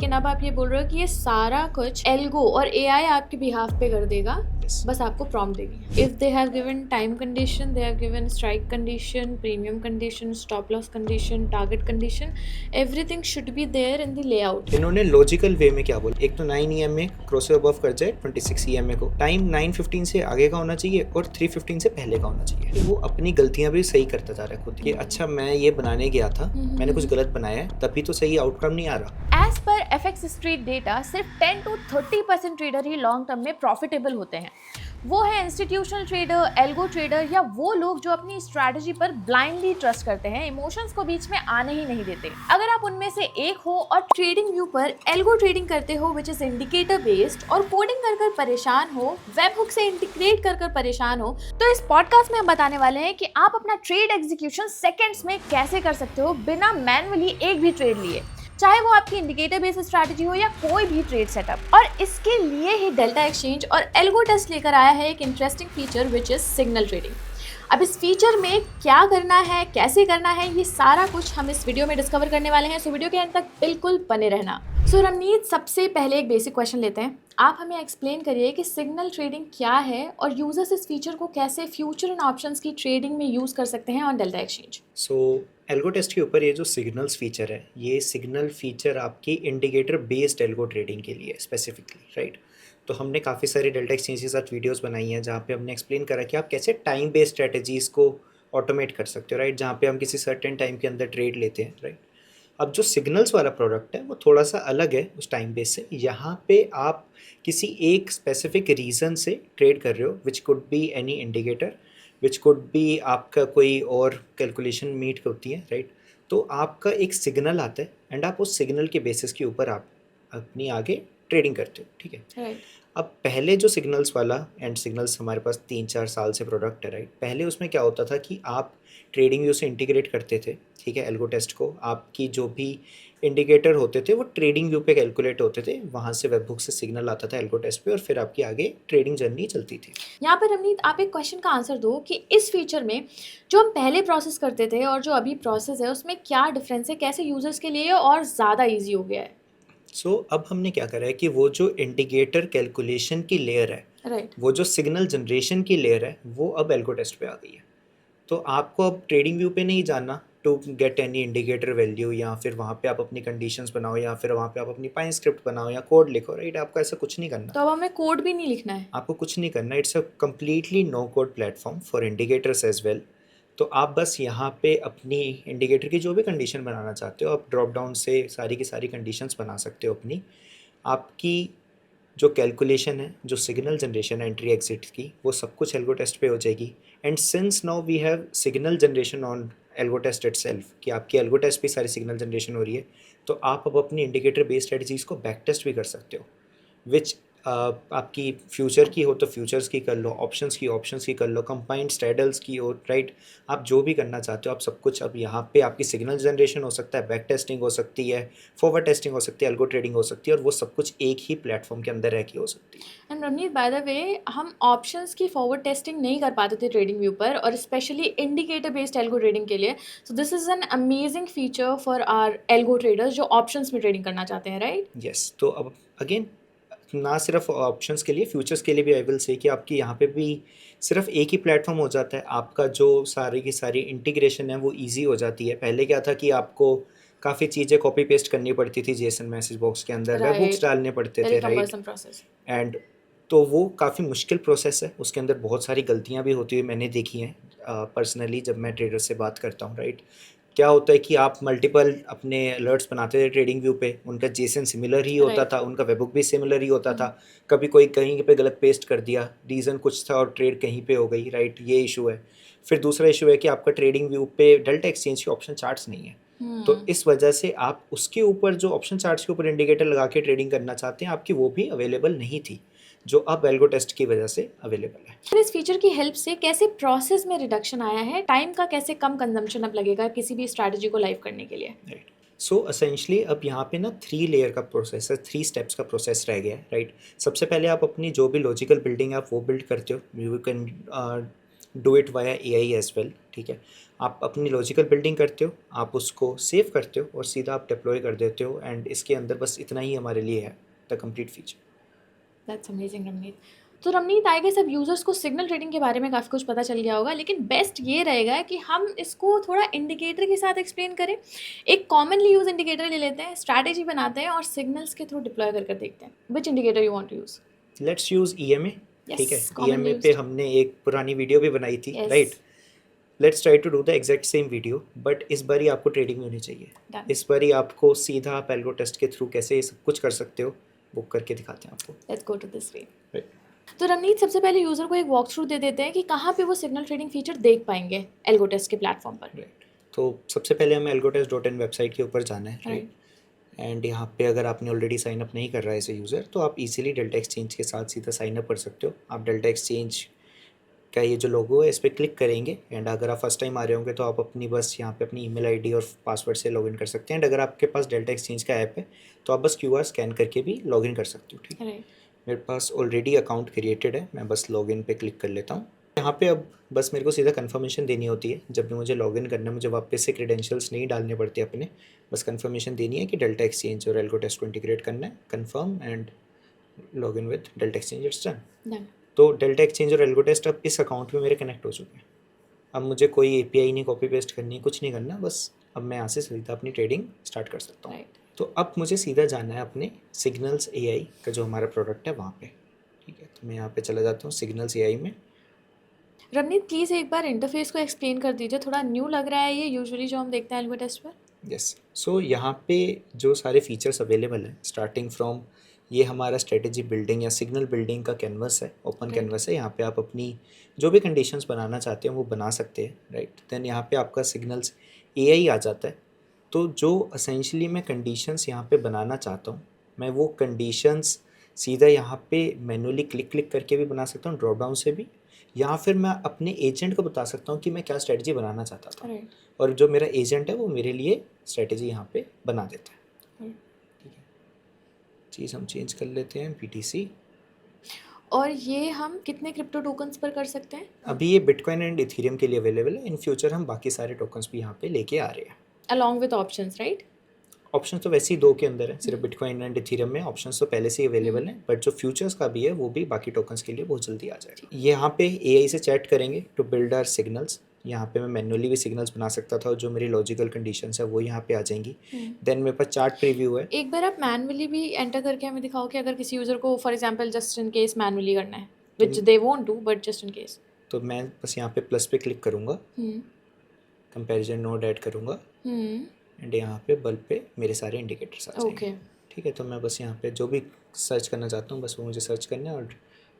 लेकिन अब आप ये बोल रहे हो कि ये सारा कुछ एल्गो और एआई आपके बिहाफ पे कर देगा, बस आपको प्रॉम्प्ट देगी। If they have given time condition, they have given strike condition, premium condition, stop loss condition, target condition, everything should be there in the layout. इन्होंने लॉजिकल वे में क्या बोला, एक तो 9 EMA क्रॉस अबव कर जाए 26 EMA को, time 9:15 से आगे का होना चाहिए और 3:15 से पहले का होना चाहिए। वो अपनी गलतियां भी सही करता जा रहा है खुद कि अच्छा मैं ये बनाने गया था, मैंने कुछ गलत बनाया है, तभी तो सही आउटकम नहीं आ रहा। As per FX street data सिर्फ 10 to 30% trader he long term में प्रॉफिटेबल होते हैं। वो है इंस्टीट्यूशनल ट्रेडर, एल्गो ट्रेडर या वो लोग जो अपनी स्ट्रैटेजी पर ब्लाइंडली ट्रस्ट करते हैं, इमोशंस को बीच में आने ही नहीं देते। अगर आप उनमें से एक हो और ट्रेडिंग व्यू पर एल्गो ट्रेडिंग करते हो विच इज इंडिकेटर बेस्ड और कोडिंग कर परेशान हो, वेब हुक से इंटीग्रेट कर परेशान हो, तो इस पॉडकास्ट में हम बताने वाले हैं कि आप अपना ट्रेड एग्जीक्यूशन सेकेंड्स में कैसे कर सकते हो बिना मैनुअली एक भी ट्रेड लिए, चाहे वो आपकी इंडिकेटर बेस्ड स्ट्रैटेजी हो या कोई भी ट्रेड सेटअप। और इसके लिए ही डेल्टा एक्सचेंज और एल्गो टेस्ट लेकर आया है एक interesting feature which is signal trading. अब इस फीचर में क्या करना है, कैसे करना है, ये सारा कुछ हम इस वीडियो में डिस्कवर करने वाले हैं, सो वीडियो के एंड तक बिल्कुल बने रहना। सो रमनीत, सबसे पहले एक बेसिक क्वेश्चन लेते हैं। आप हमें एक्सप्लेन करिए कि सिग्नल ट्रेडिंग क्या है और यूजर्स इस फीचर को कैसे फ्यूचर एंड ऑप्शंस की ट्रेडिंग में यूज कर सकते हैं on delta exchange. So algo test के ऊपर ये जो सिग्नल्स फीचर है, ये सिग्नल फीचर आपकी इंडिकेटर बेस्ड एल्गो ट्रेडिंग के लिए स्पेसिफिकली, राइट। तो हमने काफ़ी सारी डेल्टा एक्सचेंज के साथ वीडियोस बनाई हैं जहाँ पे हमने एक्सप्लेन करा कि आप कैसे टाइम बेस्ड स्ट्रेटजीज़ को ऑटोमेट कर सकते हो, राइट, जहाँ पे हम किसी सर्टेन टाइम के अंदर ट्रेड लेते हैं, राइट। अब जो सिग्नल्स वाला प्रोडक्ट है वो थोड़ा सा अलग है उस टाइम बेस से। यहाँ पे आप किसी एक स्पेसिफिक रीज़न से ट्रेड कर रहे हो, which could be any indicator, which could be आपका कोई और कैलकुलेशन मीट होती है, राइट। तो आपका एक सिग्नल आता है एंड आप उस सिग्नल के बेसिस के ऊपर आप अपनी आगे ट्रेडिंग करते हो, ठीक है। राइट। अब पहले जो सिग्नल्स वाला एंड सिग्नल्स हमारे पास 3-4 साल से प्रोडक्ट है, राइट। पहले उसमें क्या होता था कि आप ट्रेडिंग व्यू से इंटीग्रेट करते थे, ठीक है, एल्गो टेस्ट को। आपकी जो भी इंडिकेटर होते थे वो ट्रेडिंग व्यू पे कैलकुलेट होते थे, वहाँ से वेबबुक से सिग्नल आता था एल्गो टेस्ट पे और फिर आपकी आगे ट्रेडिंग जर्नी चलती थी। यहाँ पर रमनीत आप एक क्वेश्चन का आंसर दो कि इस फीचर में जो हम पहले प्रोसेस करते थे और जो अभी प्रोसेस है उसमें क्या डिफरेंस है, कैसे यूजर्स के लिए और ज़्यादा ईजी हो गया है। सो अब हमने क्या करा है कि वो जो इंडिकेटर कैलकुलेशन की लेयर है, राइट। वो जो सिग्नल जनरेशन की लेयर है, वो अब एल्गो टेस्ट पे आ गई है। तो आपको अब ट्रेडिंग व्यू पे नहीं जाना to get any indicator value, या फिर वहाँ पे आप अपनी कंडीशंस बनाओ, या फिर वहाँ पे आप अपनी पाइन स्क्रिप्ट बनाओ या कोड लिखो, राइट। आपको ऐसा कुछ नहीं करना, तो अब हमें कोड भी नहीं लिखना है। आपको कुछ नहीं करना। It's a completely no code platform for indicators as well. तो आप बस यहाँ पे अपनी इंडिकेटर की जो भी कंडीशन बनाना चाहते हो, आप ड्रॉप डाउन से सारी की सारी कंडीशंस बना सकते हो अपनी। आपकी जो कैलकुलेशन है, जो सिग्नल जनरेशन है एंट्री एग्जिट की, वो सब कुछ एल्गो टेस्ट पे हो जाएगी। And since now we have signal generation on algo test itself, कि आपकी एल्गो टेस्ट पे सारी सिग्नल जनरेशन हो रही है, तो आप अब अपनी इंडिकेटर बेस्ड स्ट्रेटजीज़ को बैक टेस्ट भी कर सकते हो, विच आपकी फ्यूचर की हो तो फ्यूचर्स की कर लो, ऑप्शंस की कर लो, कंबाइंड स्ट्रेडल्स की हो, राइट। आप जो भी करना चाहते हो आप सब कुछ अब यहाँ पे आपकी सिग्नल जनरेशन हो सकता है, बैक टेस्टिंग हो सकती है, फॉरवर्ड टेस्टिंग हो सकती है, एल्गो ट्रेडिंग हो सकती है, और वो सब कुछ एक ही प्लेटफॉर्म के अंदर रह के हो सकती है। And Ramneet, by the way, हम ऑप्शंस की फॉरवर्ड टेस्टिंग नहीं कर पाते थे ट्रेडिंग व्यू पर, और specially indicator based algo trading के लिए। So this is an amazing feature for our algo traders जो ऑप्शंस में ट्रेडिंग करना चाहते हैं, राइट। यस, तो अब अगेन ना सिर्फ ऑप्शंस के लिए, फ्यूचर्स के लिए भी आई विल से कि आपकी यहाँ पे भी सिर्फ एक ही प्लेटफॉर्म हो जाता है। आपका जो सारी की सारी इंटीग्रेशन है वो इजी हो जाती है। पहले क्या था कि आपको काफ़ी चीज़ें कॉपी पेस्ट करनी पड़ती थी जेसन मैसेज बॉक्स के अंदर, वेब बुक्स डालने पड़ते थे, राइट। प्रोसेस। एंड तो वो काफ़ी मुश्किल प्रोसेस है, उसके अंदर बहुत सारी गलतियाँ भी होती हुई मैंने देखी हैं पर्सनली जब मैं ट्रेडर से बात करता हूँ, राइट। क्या होता है कि आप मल्टीपल अपने अलर्ट्स बनाते थे ट्रेडिंग व्यू पे, उनका जेसन सिमिलर ही होता था, उनका वेबबुक भी सिमिलर ही होता था, कभी कोई कहीं पे गलत पेस्ट कर दिया, रीज़न कुछ था और ट्रेड कहीं पे हो गई, राइट, ये इशू है। फिर दूसरा इशू है कि आपका ट्रेडिंग व्यू पे डेल्टा एक्सचेंज के ऑप्शन चार्ट्स नहीं है, तो इस वजह से आप उसके ऊपर जो ऑप्शन चार्ट्स के ऊपर इंडिकेटर लगा के ट्रेडिंग करना चाहते हैं, आपकी वो भी अवेलेबल नहीं थी, जो अब एल्गो टेस्ट की वजह से अवेलेबल है। फिर इस फीचर की हेल्प से कैसे प्रोसेस में रिडक्शन आया है, टाइम का कैसे कम कंजम्पशन अब लगेगा किसी भी स्ट्रैटेजी को लाइव करने के लिए। राइट, सो असेंशली अब यहाँ पे ना 3 लेयर का प्रोसेस है, 3 स्टेप्स का प्रोसेस रह गया है, राइट। सबसे पहले आप अपनी जो भी लॉजिकल बिल्डिंग है आप वो बिल्ड करते हो। You can do it via AI as well, ठीक है। आप अपनी लॉजिकल बिल्डिंग करते हो, आप उसको सेव करते हो और सीधा आप डिप्लॉय कर देते हो, एंड इसके अंदर बस इतना ही हमारे लिए है the complete feature. That's amazing Ramneet. तो रमनीत, आई गेस अब यूजर्स को सिग्नल ट्रेडिंग के बारे में काफ़ी कुछ पता चल गया होगा, लेकिन बेस्ट ये रहेगा कि हम इसको थोड़ा इंडिकेटर के साथ एक्सप्लेन करें। एक कॉमनली यूज इंडिकेटर ले लेते हैं, स्ट्रैटेजी बनाते हैं और सिग्नल्स के थ्रू डिप्लॉय कर देखते हैं which indicator you want to use. Let's use EMA, ठीक है। यस, कॉमनली EMA पे हमने एक पुरानी वीडियो भी बनाई थी, Yes. Right. Let's try to do the exact same video, but इस बारी आपको ट्रेडिंग में होनी चाहिए। Done. इस बारी आपको सीधा आप एल्गो टेस्ट के थ्रू कैसे ये सब कुछ कर सकते हो वो करके दिखाते हैं आपको। Let's go to this way. Right. तो रमनीत, सबसे पहले यूजर को एक वॉक थ्रू दे देते हैं कि कहाँ पे वो सिग्नल ट्रेडिंग फीचर देख पाएंगे एल्गो टेस्ट के प्लेटफॉर्म पर। राइट, तो सबसे पहले हमें algotest.in वेबसाइट के ऊपर जाना है, राइट। Right. एंड यहाँ पे अगर आपने ऑलरेडी साइन अप नहीं कर रहा है एज ए यूज़र, तो आप इजीली डेल्टा एक्सचेंज के साथ सीधा साइन अप कर सकते हो। आप डेल्टा एक्सचेंज का ये जो लोगो है इस पर क्लिक करेंगे, एंड अगर आप फर्स्ट टाइम आ रहे होंगे तो आप अपनी बस यहाँ पे अपनी ईमेल आईडी और पासवर्ड से लॉगिन कर सकते हैं। एंड अगर आपके पास डेल्टा एक्सचेंज का ऐप है तो आप बस QR स्कैन करके भी लॉगिन कर सकते हो, ठीक है। Right. मेरे पास ऑलरेडी अकाउंट क्रिएटेड है, मैं बस लॉगिन पे क्लिक कर लेता हूँ। यहाँ पे अब बस मेरे को सीधा कंफर्मेशन देनी होती है। जब भी मुझे लॉगिन करना है, मुझे वापस से क्रेडेंशियल्स नहीं डालने पड़ते अपने, बस कंफर्मेशन देनी है कि डेल्टा एक्सचेंज और एल्गो टेस्ट को इंटीग्रेट करना है, confirm and login with delta exchange, it's done. Done. तो डेल्टा एक्सचेंज और एल्गो टेस्ट अब इस अकाउंट में मेरे कनेक्ट हो चुके हैं। अब मुझे कोई API नहीं कॉपी पेस्ट करनी, कुछ नहीं करना, बस अब मैं यहाँ से सीधा अपनी ट्रेडिंग स्टार्ट कर सकता हूँ। Right. तो अब मुझे सीधा जाना है अपने सिग्नल्स AI का जो हमारा प्रोडक्ट है वहाँ पे, ठीक है। तो मैं यहाँ पे चला जाता हूँ सिग्नल्स AI में। रमनीत, प्लीज़ एक बार इंटरफेस को एक्सप्लेन कर दीजिए, थोड़ा न्यू लग रहा है ये यूजुअली जो हम देखते हैं एल्गो टेस्ट पर। यस, सो यहाँ पे जो सारे फीचर्स अवेलेबल हैं स्टार्टिंग फ्रॉम, ये हमारा स्ट्रेटेजी बिल्डिंग या सिग्नल बिल्डिंग का कैनवस है, ओपन Right. कैनवस है। यहाँ पे आप अपनी जो भी कंडीशंस बनाना चाहते हैं वो बना सकते हैं, राइट। देन यहाँ पे आपका सिग्नल्स AI आ जाता है। तो जो असेंशली मैं कंडीशंस यहाँ पे बनाना चाहता हूँ, मैं वो कंडीशंस सीधा यहाँ पे मैनुअली क्लिक क्लिक करके भी बना सकता हूँ, ड्रॉप डाउन से भी, या फिर मैं अपने एजेंट को बता सकता हूँ कि मैं क्या स्ट्रेटजी बनाना चाहता था, Right. और जो मेरा एजेंट है वो मेरे लिए स्ट्रेटजी यहाँ पे बना देता है, Right. ठीक है। चीज़ हम चेंज कर लेते हैं BTC। और ये हम कितने क्रिप्टो टोकन्स पर कर सकते हैं? अभी ये बिटकॉइन एंड इथेरियम के लिए अवेलेबल है, इन फ्यूचर हम बाकी सारे टोकन्स भी यहाँ पे लेके आ रहे हैं। Along with options, right? Option तो वैसे ही 2 के अंदर है, सिर्फ बिटकॉइन एंड इथेरियम में ऑप्शंस तो पहले से ही अवेलेबल हैं, बट जो फ्यूचर्स का भी है वो भी बाकी टोकन्स के लिए बहुत जल्दी आ जाएगा। यहाँ पे AI से चैट करेंगे टू बिल्ड आवर सिग्नल्स। यहाँ पे मैं मैनुअली भी सिग्नल्स बना सकता था, और जो मेरी लॉजिकल कंडीशंस है वो यहाँ पे आ जाएंगी। देन मेरे पास चार्ट प्रीव्यू है। एक बार आप मैनुअली भी एंटर करके हमें दिखाओ कि अगर किसी यूजर को for example just in case manually करना है, which they won't do, but just in case. तो मैं बस यहाँ पे प्लस पे क्लिक करूँगा, कंपैरिजन नोड ऐड करूँगा, एंड यहाँ पे बल्ब पे मेरे सारे इंडिकेटर्स आ जाएंगे, ओके। ठीक है। तो मैं बस यहाँ पे जो भी सर्च करना चाहता हूँ बस वो मुझे सर्च करना है, और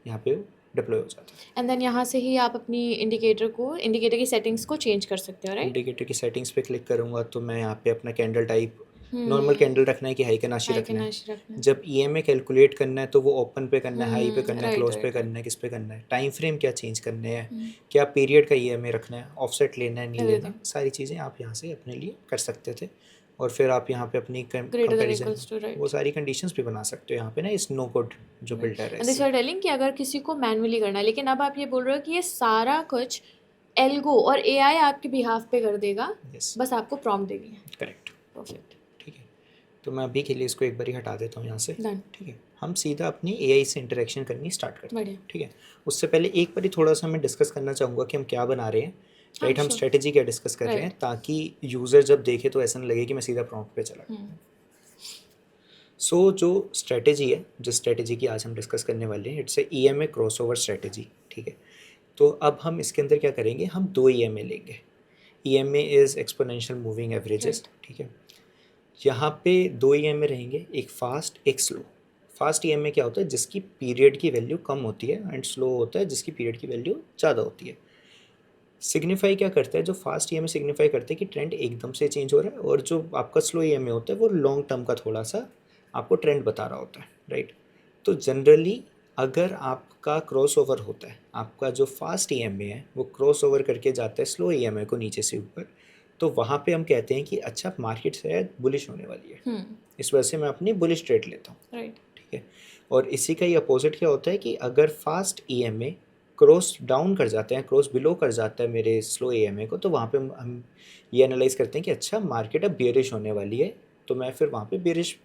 यहाँ पे डिप्लॉय हो जाता है। एंड देन यहाँ से ही आप अपनी इंडिकेटर की सेटिंग्स को चेंज कर सकते हो, राइट? इंडिकेटर की सेटिंग्स पे क्लिक करूँगा तो मैं यहाँ पे अपना कैंडल टाइप नॉर्मल कैंडल रखना है कि हाई कनाशी रखना है। जब EMA कैलकुलेट करना है तो वो ओपन पे करना है, हाई पे करना है, right, क्लोज पे करना है, किस पे करना है, टाइम फ्रेम क्या चेंज करने हैं, क्या पीरियड का EMA रखना है, ऑफसेट लेना है नहीं लेना, सारी चीज़ें आप यहाँ से अपने लिए कर सकते थे। और फिर आप यहाँ पे अपनी कंपैरिजन वो सारी कंडीशंस भी बना सकते हो यहाँ पे ना, इस नो कोड जो बिल्डर है। दिस आर टेलिंग कि अगर किसी को मैनुअली करना है, लेकिन अब आप ये बोल रहे हो कि ये सारा कुछ एल्गो और AI आपके बिहाफ पे कर देगा, बस आपको प्रॉम्प्ट देनी है। करेक्ट, परफेक्ट, ठीक है। तो मैं अभी के लिए इसको एक बार ही हटा देता हूँ यहाँ से, डन। ठीक है। हम सीधा अपनी AI से इंटरेक्शन करनी स्टार्ट करते हैं, बढ़िया। ठीक है। उससे पहले एक बार ही थोड़ा सा मैं डिस्कस करना चाहूँगा कि हम क्या बना रहे हैं, राइट। हम स्ट्रेटेजी क्या डिस्कस कर रहे हैं, ताकि यूज़र जब देखे तो ऐसा ना लगे कि मैं सीधा प्रॉम्प्ट पे चला गया। सो जो स्ट्रेटेजी है, जिस स्ट्रेटेजी की आज हम डिस्कस करने वाले हैं, it's a EMA crossover strategy, ठीक है। तो अब हम इसके अंदर क्या करेंगे, हम 2 EMA लेंगे। EMA is exponential moving averages, ठीक है। यहाँ पे 2 EMA रहेंगे, एक फास्ट एक स्लो। फास्ट EMA क्या होता है, जिसकी पीरियड की वैल्यू कम होती है, एंड स्लो होता है जिसकी पीरियड की वैल्यू ज़्यादा होती है। सिग्निफाई क्या करता है, जो फास्ट EMA सिग्निफाई करता है कि ट्रेंड एकदम से चेंज हो रहा है, और जो आपका स्लो EMA होता है वो लॉन्ग टर्म का थोड़ा सा आपको ट्रेंड बता रहा होता है, राइट। तो जनरली अगर आपका क्रॉस ओवर होता है, आपका जो फास्ट EMA है वो क्रॉस ओवर करके जाता है स्लो EMA को नीचे से ऊपर, तो वहाँ पे हम कहते हैं कि अच्छा मार्केट शायद बुलिश होने वाली है, इस वजह से मैं अपनी बुलिश ट्रेड लेता हूँ, राइट। ठीक है। और इसी का ही अपोजिट क्या होता है कि अगर फास्ट EMA क्रॉस डाउन कर जाते हैं, क्रॉस बिलो कर जाता है मेरे स्लो EMA को, तो वहाँ पे हम ये एनालाइज करते हैं कि अच्छा मार्केट अब बेरिश होने वाली है, तो मैं फिर वहाँ पे बेरिश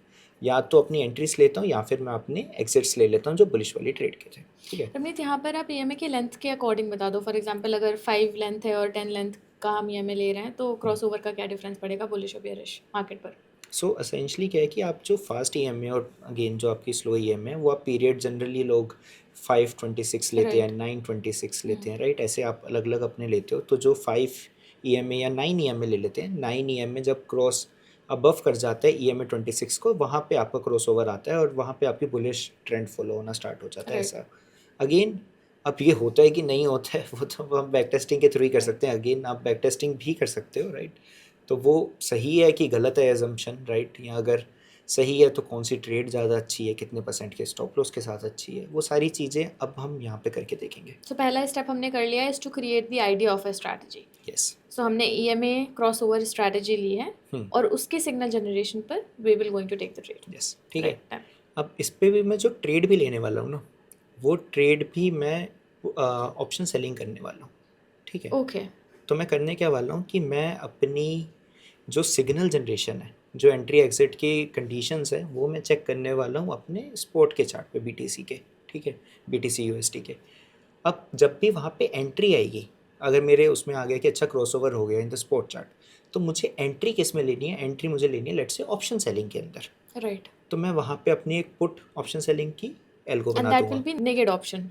या तो अपनी एंट्रीज लेता हूँ या फिर मैं अपने एग्जिट्स ले लेता हूँ जो बुलिश वाली ट्रेड के थे, ठीक है। रमनीत, यहाँ पर आप EMA के लेंथ के अकॉर्डिंग बता दो। फॉर एग्जांपल अगर 5 लेंथ है और 10 लेंथ का हम EMA ले रहे हैं तो क्रॉसओवर का क्या डिफरेंस पड़ेगा बुलिश और बेयरिश मार्केट पर? सो असेंशली क्या है कि आप जो फास्ट EMA और अगेन जो आपकी स्लो EMA है वो आप पीरियड जनरली लोग 526 लेते हैं, राइट। 926 लेते हैं, राइट, ऐसे आप अलग अलग अपने लेते हो। तो जो 5 EMA या 9 EMA ले लेते हैं, 9 EMA जब क्रॉस अबव कर जाता है EMA 26 को, वहाँ पे आपका क्रॉस ओवर आता है और वहाँ पे आपकी बुलिश ट्रेंड फॉलो होना स्टार्ट हो जाता है। राइट। ऐसा अगेन अब ये होता है कि नहीं होता है वो तो हम बैक टेस्टिंग के थ्रू ही कर सकते हैं। अगेन आप बैक टेस्टिंग भी कर सकते हो, राइट। तो वो सही है कि गलत है एजम्पशन, राइट, या अगर सही है तो कौन सी ट्रेड ज़्यादा अच्छी है, कितने परसेंट के स्टॉप लॉस के साथ अच्छी है, वो सारी चीज़ें अब हम यहाँ पे करके देखेंगे। सो पहला स्टेप हमने कर लिया is to create the idea of a strategy. Yes. So हमने EMA क्रॉसओवर स्ट्रैटेजी ली है और उसके सिग्नल जनरेशन पर we will going to take the trade. Yes, ठीक है। अब इस पे भी मैं जो ट्रेड भी लेने वाला हूँ ना, वो ट्रेड भी मैं ऑप्शन सेलिंग करने वाला हूँ, ठीक है। ओके। तो मैं करने क्या वाला हूँ कि मैं अपनी जो सिग्नल जनरेशन है, जो एंट्री एग्जिट की कंडीशंस है, वो मैं चेक करने वाला हूँ अपने स्पॉट के चार्ट पे BTC के, ठीक है, BTC USD के। अब जब भी वहाँ पे एंट्री आएगी, अगर मेरे उसमें आ गया कि अच्छा क्रॉसओवर हो गया इन द स्पॉट चार्ट, तो मुझे एंट्री किस में लेनी है? एंट्री मुझे लेनी है लेट्स से ऑप्शन सेलिंग के अंदर। राइट। तो मैं वहाँ पे अपनी एक पुट ऑप्शन सेलिंग की एल्गो एंड बना दैट विल दूंगा। Be naked option.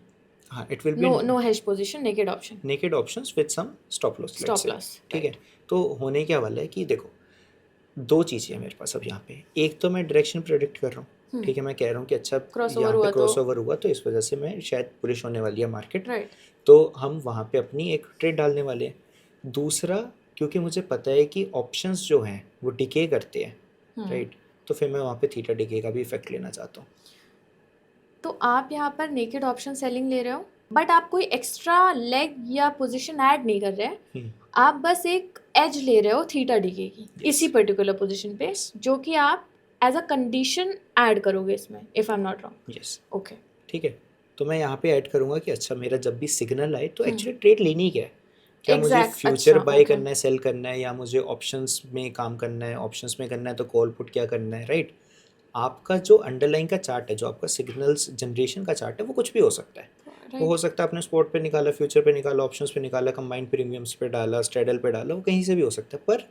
हाँ, it will be no hedge position, naked option, naked options with some stop loss, let's stop say, loss. ठीक है। तो होने क्या वाला है कि देखो दो चीज़ें हैं मेरे पास अब यहाँ पे। एक तो मैं डायरेक्शन प्रेडिक्ट कर रहा हूँ, ठीक है, मैं कह रहा हूँ कि अच्छा Crossover यहाँ पे हुआ तो- क्रॉसओवर हुआ तो इस वजह से मैं शायद बुलिश होने वाली है मार्केट, राइट। तो हम वहाँ पे अपनी एक ट्रेड डालने वाले हैं। दूसरा, क्योंकि मुझे पता है कि ऑप्शंस जो हैं वो डिके करते हैं, राइट, तो फिर मैं वहाँ पे थीटा डिके का भी इफेक्ट लेना चाहता हूँ। तो आप यहाँ पर नेकेड ऑप्शन सेलिंग ले रहे हो बट आप कोई एक्स्ट्रा लेग या पोजीशन ऐड नहीं कर रहे हैं, आप बस एक एज ले रहे हो थीटा डीके की इसी पर्टिकुलर पोजीशन पे, जो कि आप एज अ कंडीशन ऐड करोगे इसमें, if I am not wrong. Yes, okay. ठीक है। तो मैं यहाँ पे ऐड करूँगा कि अच्छा मेरा जब भी सिग्नल आए तो एक्चुअली ट्रेड लेनी क्या है, क्या मुझे Exact, फ्यूचर अच्छा, बाय okay. करना है, सेल करना है, या मुझे ऑप्शंस में काम करना है, ऑप्शंस में करना है तो कॉल पुट क्या करना है, राइट। आपका जो अंडरलाइन का चार्ट है, जो आपका सिग्नल्स जनरेशन का चार्ट है, वो कुछ भी हो सकता है। वो हो सकता है आपने स्पॉट पे निकाला, फ्यूचर पे निकाला, ऑप्शंस पे निकाला, कंबाइंड प्रीमियम्स पे डाला, स्ट्रेडल पे डाला, वो कहीं से भी हो सकता है। पर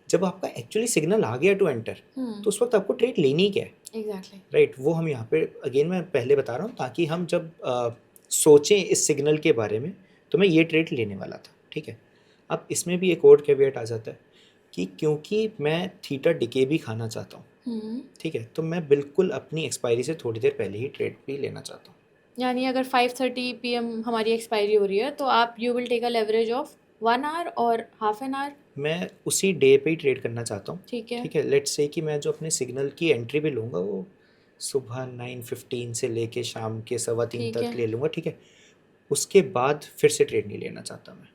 जब आपका एक्चुअली सिग्नल आ गया टू एंटर, तो उस वक्त आपको ट्रेड लेनी क्या है, एग्जैक्टली। राइट। वो हम यहाँ पे अगेन मैं पहले बता रहा हूँ ताकि हम जब सोचें इस सिग्नल के बारे में, तो मैं ये ट्रेड लेने वाला था, ठीक है। अब इसमें भी एक और कैवेट आ जाता है कि क्योंकि मैं थीटा डिके भी खाना चाहता हूँ, ठीक है, तो मैं बिल्कुल अपनी एक्सपायरी से थोड़ी देर पहले ही ट्रेड भी लेना चाहता हूँ। यानी अगर 5:30 PM हमारी एक्सपायरी हो रही है तो आप you will take a leverage of 1 hour और हाफ एन आवर। मैं उसी डे पे ही ट्रेड करना चाहता हूँ, ठीक है। ठीक है। लेट्स से कि मैं जो अपने सिग्नल की एंट्री भी लूँगा वो सुबह 9:15 से लेके शाम के 3:15 ठीक तक है। ले लूँगा, ठीक है। उसके बाद फिर से ट्रेड नहीं लेना चाहता मैं।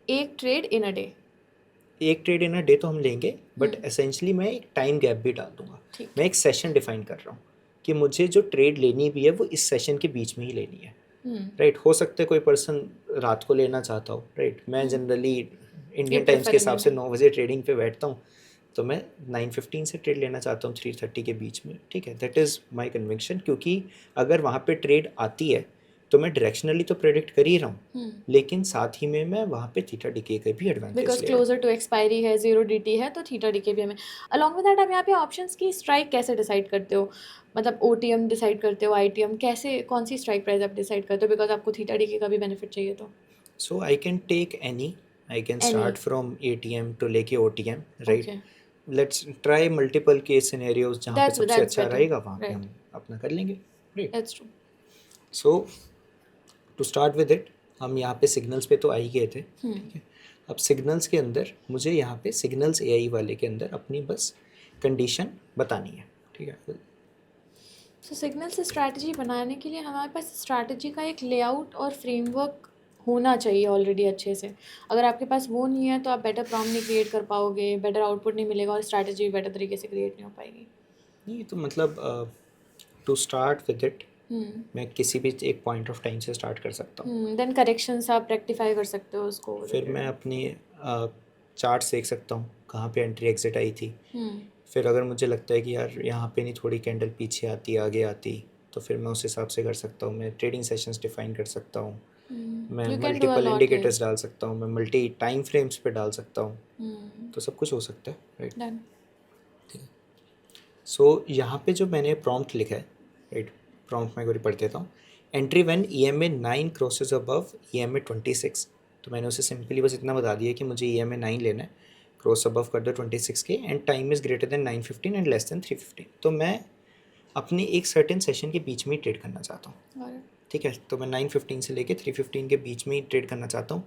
एक ट्रेड इन अ डे। एक ट्रेड इन अ डे तो हम लेंगे, बट एसेंशली मैं एक टाइम गैप भी डाल दूंगा। ठीक मैं एक सेशन डिफाइन कर रहा हूँ कि मुझे जो ट्रेड लेनी भी है वो इस सेशन के बीच में ही लेनी है, राइट। हो सकता है कोई पर्सन रात को लेना चाहता हो, राइट। मैं जनरली इंडियन टाइम्स के हिसाब से 9 बजे ट्रेडिंग पे बैठता हूँ, तो मैं 9:15 से ट्रेड लेना चाहता हूँ 3:30 के बीच में, ठीक है। दैट इज़ माई कन्विक्शन, क्योंकि अगर वहाँ पे ट्रेड आती है तो मैं डायरेक्शनली तो प्रेडिक्ट कर ही रहा हूँ, लेकिन साथ ही में मैं वहाँ पे थीटा डिके का भी एडवांटेज बिकॉज ले रहा हूँ। क्लोजर टू एक्सपायरी है, 0 DT है, तो थीटा डीके भी हमें। अलॉन्ग विद दैट आप यहाँ पे ऑप्शंस की स्ट्राइक कैसे डिसाइड करते हो, मतलब OTM डिसाइड करते हो, ITM कैसे, कौन सी स्ट्राइक प्राइस आप डिसाइड करते हो, बिकॉज आपको थीटा डीके का भी बेनिफिट चाहिए तो। So I can take any. I can start from ATM to लेके OTM, right? Okay. Let's try multiple case scenarios जहाँ पे That's सबसे अच्छा better. रहेगा वहाँ पे Right. हम अपना कर लेंगे, right? That's true. So to start with it, हम यहाँ पे सिग्नल्स पे तो आ ही गए थे, ठीक है। अब सिग्नल्स के अंदर मुझे यहाँ पे सिग्नल्स AI वाले के अंदर अपनी बस कंडीशन बतानी है, ठीक है। सो सिग्नल से स्ट्रैटेजी बनाने के लिए हमारे पास स्ट्रैटेजी का एक लेआउट और फ्रेमवर्क होना चाहिए ऑलरेडी अच्छे से। अगर आपके पास वो नहीं है तो आप बेटर प्रॉम्प्ट नहीं क्रिएट कर पाओगे, बेटर आउटपुट नहीं मिलेगा और स्ट्रैटेजी भी बेटर तरीके से क्रिएट नहीं हो पाएगी। नहीं तो मतलब टू स्टार्ट विद इट, मैं किसी भी एक पॉइंट ऑफ टाइम से स्टार्ट कर सकता हूँ। देन करेक्शंस आप रेक्टिफाई कर सकते हो उसको। फिर मैं अपनी चार्ट्स देख सकता हूँ कहाँ पे एंट्री एग्जिट आई थी। फिर अगर मुझे लगता है कि यार यहाँ पे नहीं, थोड़ी कैंडल पीछे आती आगे आती, तो फिर मैं उस हिसाब से कर सकता हूँ। मैं ट्रेडिंग सेशंस डिफाइन कर सकता हूँ, मैं you can do a multiple lot here. Indicators डाल सकता हूँ, मैं मल्टी टाइम फ्रेम्स पे डाल सकता हूँ, तो सब कुछ हो सकता है, राइट। डन। सो यहाँ पे जो मैंने प्रॉम्प्ट लिखा है, राइट, प्रॉम्प्ट मैं एक बार पढ़ देता हूँ। Entry when EMA 9 crosses above EMA 26। तो मैंने उसे सिंपली बस इतना बता दिया कि मुझे EMA 9 लेना है, क्रॉस अबव कर दो 26 के, and time is greater than 9:15 and less than 3:15। तो मैं अपने एक सर्टेन सेशन के बीच में ही ट्रेड करना चाहता हूँ, ठीक है। तो मैं 9:15 से लेके 3:15 के बीच में ही ट्रेड करना चाहता हूँ।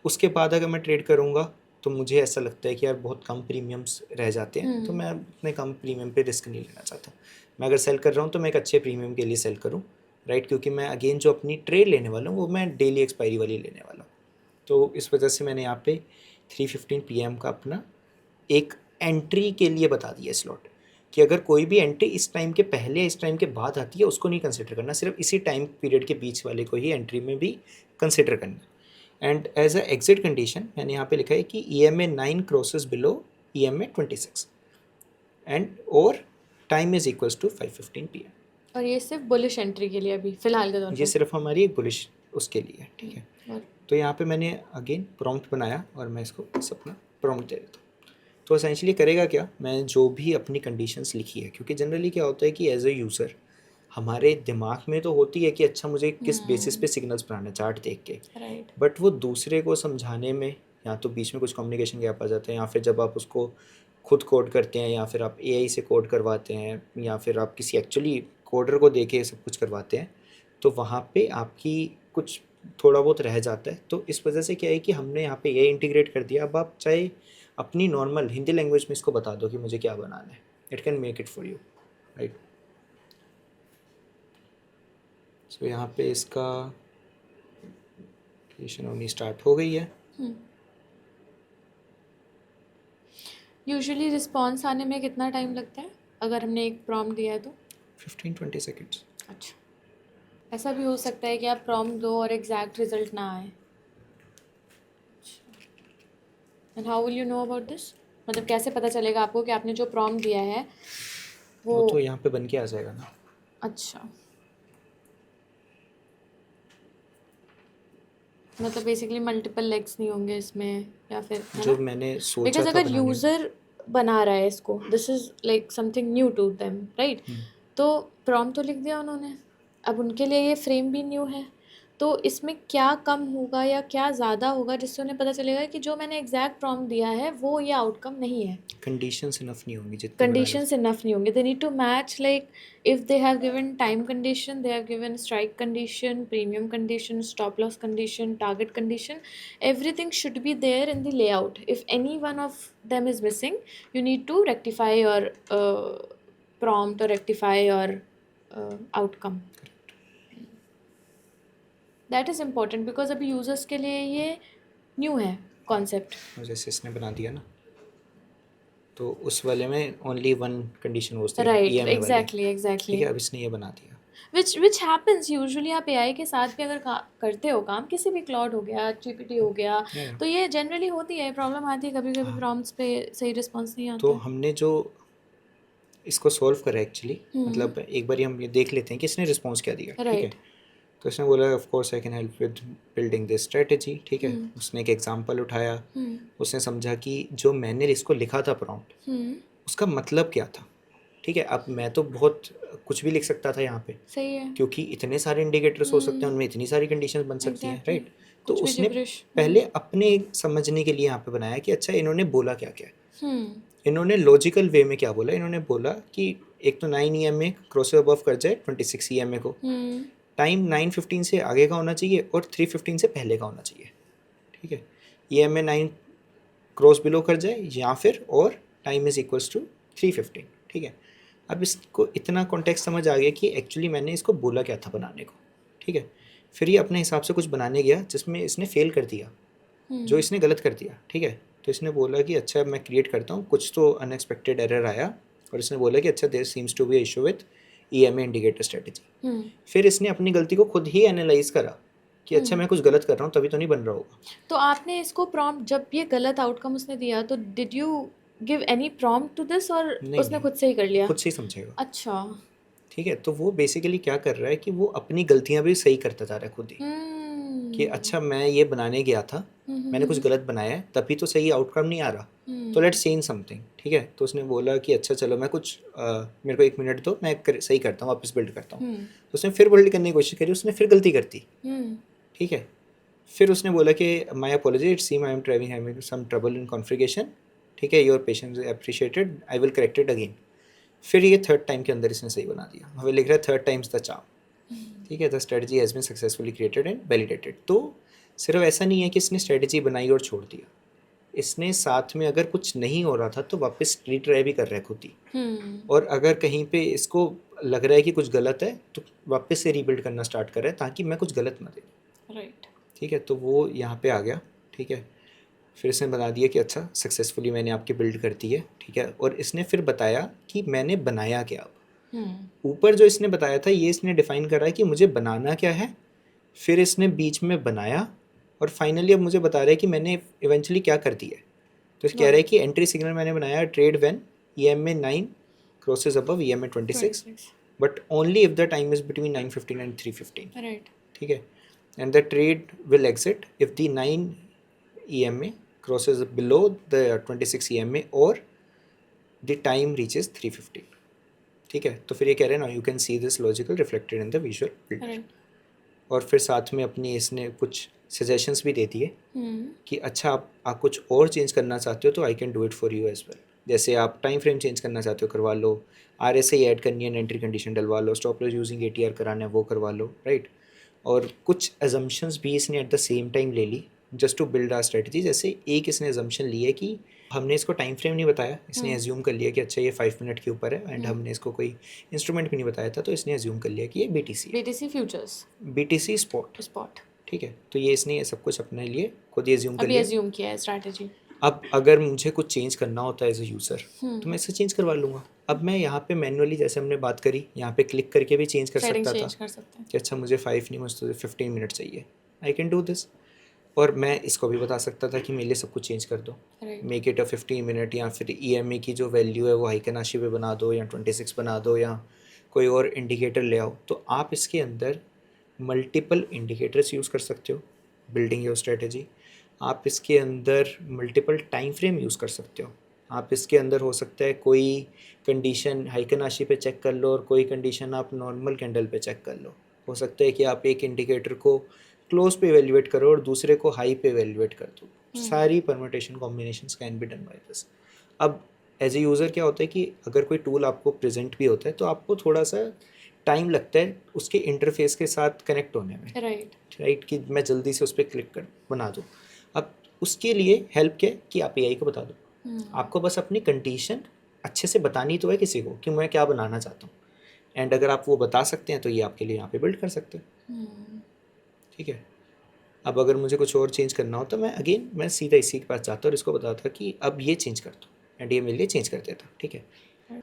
उसके बाद अगर मैं ट्रेड करूँगा तो मुझे ऐसा लगता है कि यार बहुत कम प्रीमियम्स रह जाते हैं, तो मैं उतने कम प्रीमियम पे रिस्क नहीं लेना चाहता। मैं अगर सेल कर रहा हूँ तो मैं एक अच्छे प्रीमियम के लिए सेल करूँ, राइट, क्योंकि मैं अगेन जो अपनी ट्रेड लेने वाला हूँ वो मैं डेली एक्सपायरी वाली लेने वाला हूँ। तो इस वजह से मैंने यहाँ पे 3:15 PM का अपना एक एंट्री के लिए बता दिया स्लॉट, कि अगर कोई भी एंट्री इस टाइम के पहले इस टाइम के बाद आती है उसको नहीं कंसिडर करना, सिर्फ इसी टाइम पीरियड के बीच वाले को ही एंट्री में भी कंसिडर करना। And as a exit condition मैंने यहाँ पे लिखा है कि EMA 9 crosses below EMA 26 and और time is equals to 5:15 PM। और ये सिर्फ बुलिश एंट्री के लिए अभी फिलहाल के तौर ये सिर्फ हमारी एक बुलिश उसके लिए है, ठीक है। पर। तो यहाँ पे मैंने अगेन प्रॉम्प्ट बनाया और मैं इसको बस अपना प्रॉम्प्ट दे देता हूँ। तो एसेंशियली करेगा क्या, मैं जो भी अपनी कंडीशंस लिखी है, क्योंकि जनरली क्या होता है कि एज अ यूज़र हमारे दिमाग में तो होती है कि अच्छा मुझे किस बेसिस पे सिग्नल्स बनाना है चार्ट देख के, राइट। बट वो दूसरे को समझाने में या तो बीच में कुछ कम्युनिकेशन गैप आ जाते हैं, या फिर जब आप उसको खुद कोड करते हैं, या फिर आप AI से कोड करवाते हैं, या फिर आप किसी एक्चुअली कोडर को देके सब कुछ करवाते हैं, तो वहाँ पे आपकी कुछ थोड़ा बहुत रह जाता है। तो इस वजह से क्या है कि हमने यहाँ पे AI इंटीग्रेट कर दिया। अब आप चाहे अपनी नॉर्मल हिंदी लैंग्वेज में इसको बता दो कि मुझे क्या बनाना है, it can make it for you, right. So यहाँ पे इसका क्रिएशन होनी स्टार्ट हो गई है। यूजुअली रिस्पॉन्स आने में कितना टाइम लगता है अगर हमने एक प्रॉम्प्ट दिया है तो? 15-20 सेकेंड्स। अच्छा, ऐसा भी हो सकता है कि आप प्रॉम्प्ट दो और एग्जैक्ट रिजल्ट ना आए। And how will you know about this? मतलब कैसे पता चलेगा आपको कि आपने जो प्रॉम्प्ट दिया है वो तो यहाँ पे बन के आ जाएगा ना। अच्छा, मतलब बेसिकली मल्टीपल लेग्स नहीं होंगे इसमें, या फिर जो मैंने सोचा बिकॉज था अगर बनाने में। यूज़र बना रहा है इसको, this is like something new to them, right. तो प्रॉम्प्ट तो लिख दिया उन्होंने, अब उनके लिए ये फ्रेम भी न्यू है, तो इसमें क्या कम होगा या क्या ज़्यादा होगा जिससे उन्हें पता चलेगा कि जो मैंने एग्जैक्ट प्रॉम्प्ट दिया है वो ये आउटकम नहीं है। कंडीशंस इनफ नहीं होंगी जितनी बड़ा Conditions enough नहीं होंगे, they need to match, like if they have given time condition, they have given strike condition, premium condition, stop loss condition, target condition, everything should be there in the layout. If any one of them is missing, you need to rectify your prompt or rectify your outcome. That is important because अभी users के लिए ये new है concept. और जैसे इसने बना दिया ना, तो उस वाले में ओनली वन कंडीशन वो थी, Right, EMA वाली, exactly, ठीक exactly. है। अब इसने ये बना दिया। which happens usually। आप AI के साथ भी अगर करते हो काम, किसी भी क्लाउड हो गया, GPT हो गया, Yeah. तो ये जनरली होती है, प्रॉब्लम आती है कभी कभी, प्रॉम्प्ट्स पे सही रिस्पॉन्स नहीं आता तो है। हमने जो इसको सॉल्व करा एक्चुअली, मतलब एक बार हम ये देख लेते हैं कि इसने रिस्पॉन्स क्या दिया, ठीक है। राइट। तो इसने बोला of course I can help with building this strategy, ठीक है। उसने एक एग्जांपल उठाया, उसने समझा कि जो मैंने इसको लिखा था प्रॉम्प्ट, उसका मतलब क्या था, ठीक है। अब मैं तो बहुत कुछ भी लिख सकता था यहाँ पे, सही है, क्योंकि इतने सारे इंडिकेटर्स हो सकते हैं, उनमें इतनी सारी कंडीशंस बन सकती हैं, Exactly. राइट। तो कुछ भी उसने gibberish। पहले अपने समझने के लिए यहाँ पे बनाया कि अच्छा इन्होंने बोला क्या क्या, इन्होंने लॉजिकल वे में क्या बोला। इन्होंने बोला कि एक तो 9 EMA क्रॉस अबव कर जाए 26 EMA को, टाइम 9:15 से आगे का होना चाहिए और 3:15 से पहले का होना चाहिए, ठीक है। EMA 9 क्रॉस बिलो कर जाए या फिर और टाइम इज इक्वल्स टू 3:15, ठीक है। अब इसको इतना कॉन्टेक्स्ट समझ आ गया कि एक्चुअली मैंने इसको बोला क्या था बनाने को, ठीक है। फिर ये अपने हिसाब से कुछ बनाने गया जिसमें इसने फेल कर दिया, जो इसने गलत कर दिया, ठीक है। तो इसने बोला कि अच्छा मैं क्रिएट करता हूँ, कुछ तो अनएक्सपेक्टेड एरर आया, और इसने बोला कि अच्छा there seems to be issue with EMA indicator strategy. फिर इसने अपनी गलती को खुद ही एनालाइज करा कि अच्छा मैं कुछ गलत कर रहा हूँ तभी तो नहीं बन रहा होगा। तो आपने इसको प्रॉम्प्ट, जब ये गलत आउटकम उसने दिया तो did you give any prompt to this, और नहीं उसने नहीं, खुद से ही कर लिया? खुद से ही समझेगा। अच्छा। ठीक है, तो वो बेसिकली क्या कर रहा है कि वो अपनी गलतियां भी सही करता जा रहा है खुद ही, कि अच्छा मैं ये बनाने गया था, मैंने कुछ गलत बनाया है तभी तो सही आउटकम नहीं आ रहा, तो लेट्स चेंज समथिंग। ठीक है, तो उसने बोला कि अच्छा चलो मैं कुछ मेरे को 1 मिनट दो, मैं सही करता हूँ, वापस बिल्ड करता हूँ। तो उसने फिर बिल्ड करने की कोशिश करी, उसने फिर गलती कर दी। ठीक है, फिर उसने बोला कि my apology, it seem I am having some trouble in configuration. ठीक है, your patience appreciated, I will correct it again. फिर ये थर्ड टाइम के अंदर इसने सही बना दिया, हमें लिख रहा है थर्ड टाइम्स द चार्म। ठीक है, the strategy has been successfully created and validated. तो सिर्फ ऐसा नहीं है कि इसने स्ट्रेटजी बनाई और छोड़ दिया, इसने साथ में अगर कुछ नहीं हो रहा था तो वापस रीट्राई भी कर रहा है खुद ही, और अगर कहीं पे इसको लग रहा है कि कुछ गलत है तो वापस से रीबिल्ड करना स्टार्ट कर रहा है ताकि मैं कुछ गलत ना दे। राइट। ठीक है, तो वो यहाँ पे आ गया। ठीक है, फिर इसने बता दिया कि अच्छा सक्सेसफुली मैंने आपकी बिल्ड कर दी है। ठीक है, और इसने फिर बताया कि मैंने बनाया क्या। ऊपर जो इसने बताया था ये इसने डिफाइन करा है कि मुझे बनाना क्या है, फिर इसने बीच में बनाया, और फाइनली अब मुझे बता रहा है कि मैंने इवेंचुअली क्या कर दिया है। तो कह रहा है कि एंट्री सिग्नल मैंने बनाया trade when EMA 9 crosses above EMA 26, but only if the time is between 9:15 and 3:15। Right. ठीक है, and the trade will exit if the 9 EMA crosses below the 26 EMA or the time reaches 3:15। ठीक है, तो फिर ये कह रहे हैं ना, you can see this logical reflected in the visual builder. और फिर साथ में अपनी इसने कुछ सजेशंस भी दे दिए कि अच्छा आप कुछ और चेंज करना चाहते हो तो I can do it for you as well. जैसे आप टाइम फ्रेम चेंज करना चाहते हो करवा लो, RSI ऐड करनी है, एंट्री कंडीशन डलवा लो, स्टॉप लॉस यूजिंग ATR कराना है वो करवा लो, राइट। और कुछ एजम्पशंस भी इसने एट द सेम टाइम ले ली just to build our strategy. जैसे एक इसने एजम्पशन ली है कि हमने इसको टाइम फ्रेम नहीं बताया, इसने एज्यूम कर लिया कि अच्छा ये 5 मिनट के ऊपर है, एंड हमने इसको कोई इंस्ट्रूमेंट भी नहीं बताया था, तो इसने एज्यूम कर लिया कि ये BTC फ्यूचर्स, BTC स्पॉट। ठीक है, तो ये इसने सब कुछ अपने लिए खुद ही एज्यूम कर लिया, एज्यूम किया है स्ट्रैटेजी। अब अगर मुझे कुछ चेंज करना होता है एज अ यूज़र तो मैं इसे चेंज करवा लूँगा। अब मैं यहाँ पे मैनुअली, जैसे हमने बात करी, यहाँ पे क्लिक करके भी चेंज कर सकता था कि अच्छा मुझे 5 नहीं, मुझे 15 मिनट चाहिए, आई कैन डू दिस। और मैं इसको भी बता सकता था कि मेरे लिए सब कुछ चेंज कर दो, मेक इट अ 15 मिनट, या फिर EMA की जो वैल्यू है वो हाइकनाशी पे बना दो, या 26 बना दो, या कोई और इंडिकेटर ले आओ। तो आप इसके अंदर मल्टीपल इंडिकेटर्स यूज़ कर सकते हो बिल्डिंग योर स्ट्रेटजी। आप इसके अंदर मल्टीपल टाइम फ्रेम यूज़ कर सकते हो। आप इसके अंदर हो सकता है कोई कंडीशन हाइकनाशी पे चेक कर लो और कोई कंडीशन आप नॉर्मल कैंडल पे चेक कर लो। हो सकता है कि आप एक इंडिकेटर को क्लोज पे एवेल्युएट करो और दूसरे को हाई पे एवेल्युएट कर दो। सारी permutation combinations can be done by this. अब एज ए यूज़र क्या होता है कि अगर कोई टूल आपको प्रेजेंट भी होता है तो आपको थोड़ा सा टाइम लगता है उसके इंटरफेस के साथ कनेक्ट होने में, राइट, कि मैं जल्दी से उस पर क्लिक कर बना दूँ। अब उसके लिए हेल्प क्या है कि आप AI को बता दो, आपको बस अपनी कंडीशन अच्छे से बतानी तो है किसी को कि मैं क्या बनाना चाहता हूँ, एंड अगर आप वो बता सकते हैं तो ये आपके लिए यहाँ पे बिल्ड कर सकते हैं। ठीक है, अब अगर मुझे कुछ और चेंज करना हो तो मैं सीधा इसी के पास जाता और इसको बताता कि अब ये चेंज कर दो, एंड ये मेरे लिए चेंज कर देता। ठीक है,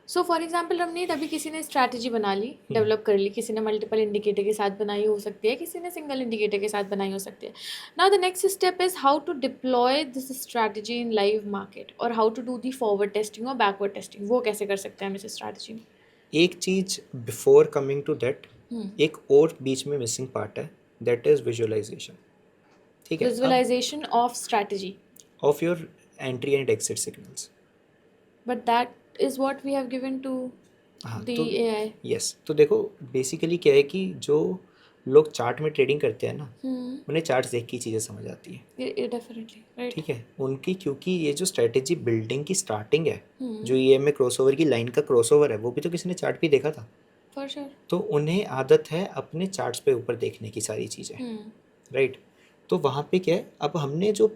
सो फॉर एग्जाम्पल रमनीत, अभी किसी ने स्ट्रैटेजी बना ली, डेवलप कर ली, किसी ने मल्टीपल इंडिकेटर के साथ बनाई हो सकती है, किसी ने सिंगल इंडिकेटर के साथ बनाई हो सकती है। Now the next step is how to deploy this strategy in live market, और how to do the forward testing और बैकवर्ड टेस्टिंग। वो कैसे कर सकते हैं हम इस स्ट्रैटेजी में? एक चीज़ बिफोर कमिंग टू दैट, एक और बीच में मिसिंग पार्ट है, दैट इज विजुअलाइजेशन। ठीक है, visualisation of strategy, of your entry and exit signals, but that is what we have given to the AI। Yes, तो देखो बेसिकली क्या है कि जो लोग चार्ट में ट्रेडिंग करते हैं ना, उन्हें चार्ट्स देख के चीज़ें समझ आती है। Definitely, right. ठीक है, उनकी क्योंकि ये जो स्ट्रेटेजी बिल्डिंग की स्टार्टिंग है, जो EMA क्रॉसओवर की लाइन का क्रॉसओवर है, वो भी तो किसी ने चार्ट भी देखा था। For sure. तो उन्हें आदत है अपने चार्ट्स पे ऊपर देखने की सारी चीज़ें, राइट। तो वहाँ पे क्या है, अब हमने जो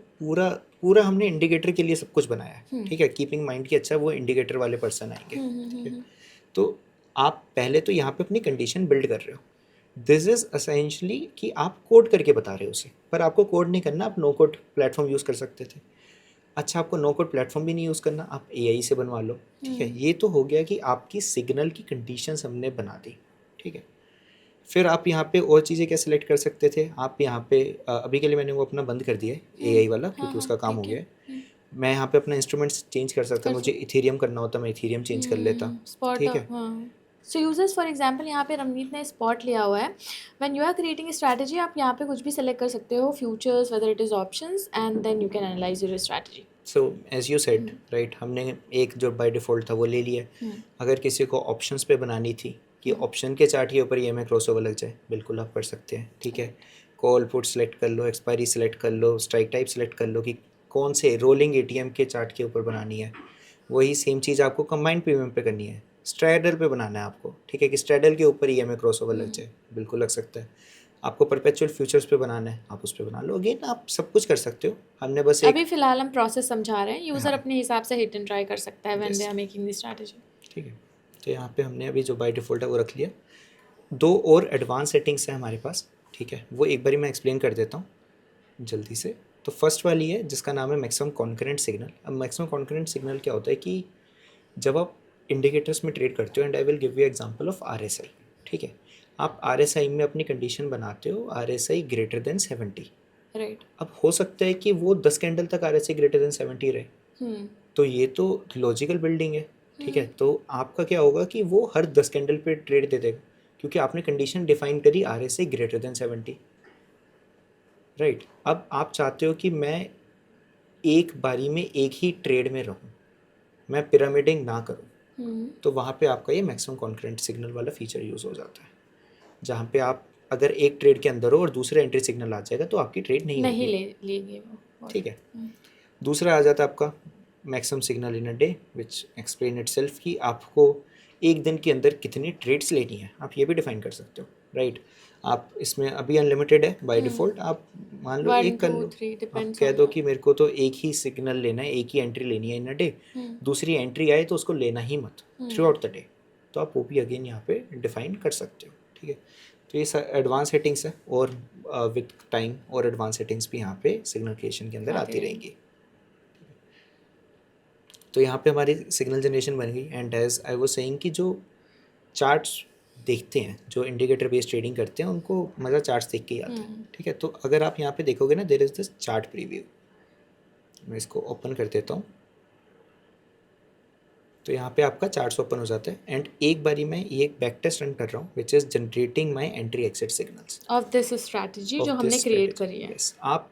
पूरा हमने इंडिकेटर के लिए सब कुछ बनाया है। ठीक है, कीपिंग माइंड कि अच्छा वो इंडिकेटर वाले पर्सन आएंगे। ठीक है, तो आप पहले तो यहाँ पे अपनी कंडीशन बिल्ड कर रहे हो। दिस इज असेंशली कि आप कोड करके बता रहे हो उसे, पर आपको कोड नहीं करना, आप नो कोड प्लेटफॉर्म यूज़ कर सकते थे। अच्छा, आपको नो कोड प्लेटफॉर्म भी नहीं यूज़ करना, आप एआई से बनवा लो, ठीक है। हम्म। ये तो हो गया कि आपकी सिग्नल की कंडीशंस हमने बना दी, ठीक है। फिर आप यहाँ पे और चीज़ें क्या सिलेक्ट कर सकते थे, आप यहाँ पे अभी के लिए मैंने वो अपना बंद कर दिया है एआई वाला, हाँ क्योंकि हाँ उसका काम हो ठीक है। गया है। मैं यहाँ पे अपना इंस्ट्रूमेंट्स चेंज कर सकता, कर मुझे सकते। इथेरियम करना होता मैं इथेरियम चेंज कर लेता, स्पॉट, ठीक है। हाँ। सो यूजर्स फॉर एग्जांपल यहाँ पे रमनीत ने स्पॉट लिया हुआ है। When you are creating strategy आप यहाँ पे कुछ भी सेलेक्ट कर सकते हो, futures whether it is options, and then you can analyse your strategy. So as you said right, हमने एक जो बाय डिफ़ॉल्ट था वो ले लिया। अगर किसी को ऑप्शंस पे बनानी थी कि ऑप्शन के चार्ट के ऊपर ये हमें क्रॉसओवर लग जाए, बिल्कुल आप कर सकते हैं, ठीक है। कॉल पुट सेलेक्ट कर लो, एक्सपायरी सेलेक्ट कर लो, स्ट्राइक टाइप सेलेक्ट कर लो कि कौन से रोलिंग एटीएम के चार्ट के ऊपर बनानी है। वही सेम चीज़ आपको कंबाइंड प्रीमियम पे करनी है, स्ट्रैडल पे बनाना है आपको, ठीक है, कि स्ट्रैडल के ऊपर ही हमें क्रॉसओवर लग जाए, बिल्कुल लग सकता है। आपको परपेचुअल फ्यूचर्स पे बनाना है, आप उस पे बना लो, अगेन आप सब कुछ कर सकते हो। हमने बस एक, अभी फिलहाल हम प्रोसेस समझा रहे हैं, यूजर हाँ, अपने हिसाब से हिट एंड ट्राई कर सकता है when they yes, are making the strategy. ठीक है। तो यहाँ पे हमने अभी जो बाय डिफ़ॉल्ट है वो रख लिया। दो और एडवांस सेटिंग्स हैं हमारे पास, ठीक है, वो एक बारी मैं एक्सप्लेन कर देता हूँ जल्दी से। तो फर्स्ट वाली है जिसका नाम है मैक्सिमम कॉन्करेंट सिग्नल। अब मैक्सिमम कॉन्करेंट सिग्नल क्या होता है कि जब आप इंडिकेटर्स में ट्रेड करते हो, and I will give you example of RSI, ठीक है। आप आरएसआई में अपनी कंडीशन बनाते हो आरएसआई ग्रेटर देन 70। राइट। अब हो सकता है कि वो 10 कैंडल तक आरएसआई ग्रेटर देन 70 रहे, तो ये तो लॉजिकल बिल्डिंग है, ठीक है। तो आपका क्या होगा कि वो हर 10 कैंडल पे ट्रेड दे देगा, क्योंकि आपने कंडीशन डिफाइन करी आरएसआई ग्रेटर देन 70, राइट। अब आप चाहते हो कि मैं एक बारी में एक ही ट्रेड में रहूं, मैं पिरामिडिंग ना करूं, तो वहाँ पे आपका ये मैक्सिमम कॉन्करेंट सिग्नल वाला फीचर यूज़ हो जाता है, जहाँ पे आप अगर एक ट्रेड के अंदर हो और दूसरा एंट्री सिग्नल आ जाएगा तो आपकी ट्रेड नहीं नहीं होगी, ले लेंगे वो। ठीक है। दूसरा आ जाता है आपका maximum signal in a day, which explain itself कि आपको एक दिन के अंदर कितनी ट्रेड्स लेनी है, आप ये भी डिफाइन कर सकते हो, राइट। आप इसमें अभी अनलिमिटेड है बाय डिफ़ॉल्ट, आप मान लो 1 एक कर 2 लो, 3 आप डिपेंड्स कह ऑन दो द। कि मेरे को तो एक ही सिग्नल लेना है, एक ही एंट्री लेनी है इन अ डे, दूसरी एंट्री आए तो उसको लेना ही मत थ्रू आउट द डे, तो आप वो भी अगेन यहाँ पे डिफाइन कर सकते हो, ठीक है। तो ये एडवांस सेटिंग्स है, और विद टाइम और एडवांस सेटिंग्स भी यहाँ पे सिग्नल क्रिएशन के अंदर आते आती रहेंगे। रहेंगी। तो यहाँ पे हमारी सिग्नल जनरेशन बन गई, and as I was saying कि जो चार्ट्स देखते हैं, जो इंडिकेटर बेस्ड ट्रेडिंग करते हैं, उनको मज़ा चार्ट्स देख के ही आता है, ठीक है। तो अगर आप यहाँ पे देखोगे ना, there is this chart preview, मैं इसको ओपन कर देता हूँ, तो यहाँ पे आपका चार्ट्स ओपन हो जाता है, एंड एक बारी मैं ये एक बैक टेस्ट रन कर रहा हूँ which is generating my entry exit signals of this strategy जो ऑफ हमने दिस क्रिएट स्ट्रेटेजी। करी है। यस, आप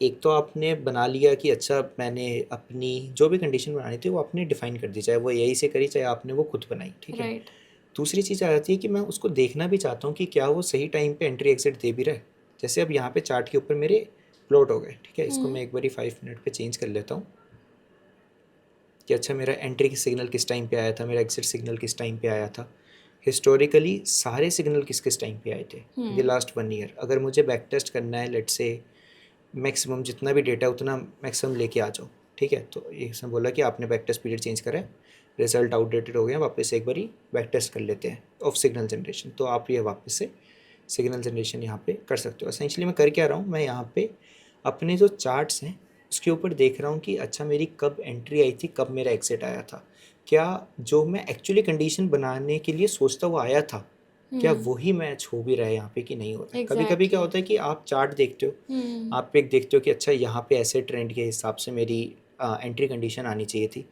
एक तो आपने बना लिया कि अच्छा मैंने अपनी जो भी कंडीशन बनानी थी वो आपने डिफाइन कर दी, चाहे वो यही से करी चाहे आपने वो खुद बनाई, ठीक है। राइट। दूसरी चीज़ आ जाती है कि मैं उसको देखना भी चाहता हूँ कि क्या वो सही टाइम पे एंट्री एग्जिट दे भी रहा है। जैसे अब यहाँ पे चार्ट के ऊपर मेरे प्लॉट हो गए, ठीक है, इसको मैं एक बारी 5 मिनट पे चेंज कर लेता हूँ कि अच्छा मेरा एंट्री सिग्नल किस टाइम पे आया था, मेरा एग्जिट सिग्नल किस टाइम पे आया था, हिस्टोरिकली सारे सिग्नल किस किस टाइम पे आए थे ये लास्ट 1 ईयर। अगर मुझे बैक टेस्ट करना है, लेट से मैक्सिमम जितना भी डेटा उतना मैक्सिमम लेके आ जाओ, ठीक है। तो इसने बोला कि आपने बैक टेस्ट पीरियड चेंज करा है, रिजल्ट आउटडेटेड हो गया, वापस एक बारी बैक टेस्ट कर लेते हैं ऑफ सिग्नल जनरेशन, तो आप ये वापस से सिग्नल जनरेशन यहाँ पे कर सकते हो। एसेंशली मैं कर क्या रहा हूँ, मैं यहाँ पे अपने जो चार्ट्स हैं उसके ऊपर देख रहा हूँ कि अच्छा मेरी कब एंट्री आई थी, कब मेरा एग्जिट आया था, क्या जो मैं एक्चुअली कंडीशन बनाने के लिए सोचता हुआ आया था, क्या वही मैच हो भी रहा है यहाँ पे कि नहीं हो रहा है। कभी कभी क्या होता है कि आप चार्ट देखते हो, आप एक देखते हो कि अच्छा यहाँ पे ऐसे ट्रेंड के हिसाब से मेरी एंट्री कंडीशन आनी चाहिए थी,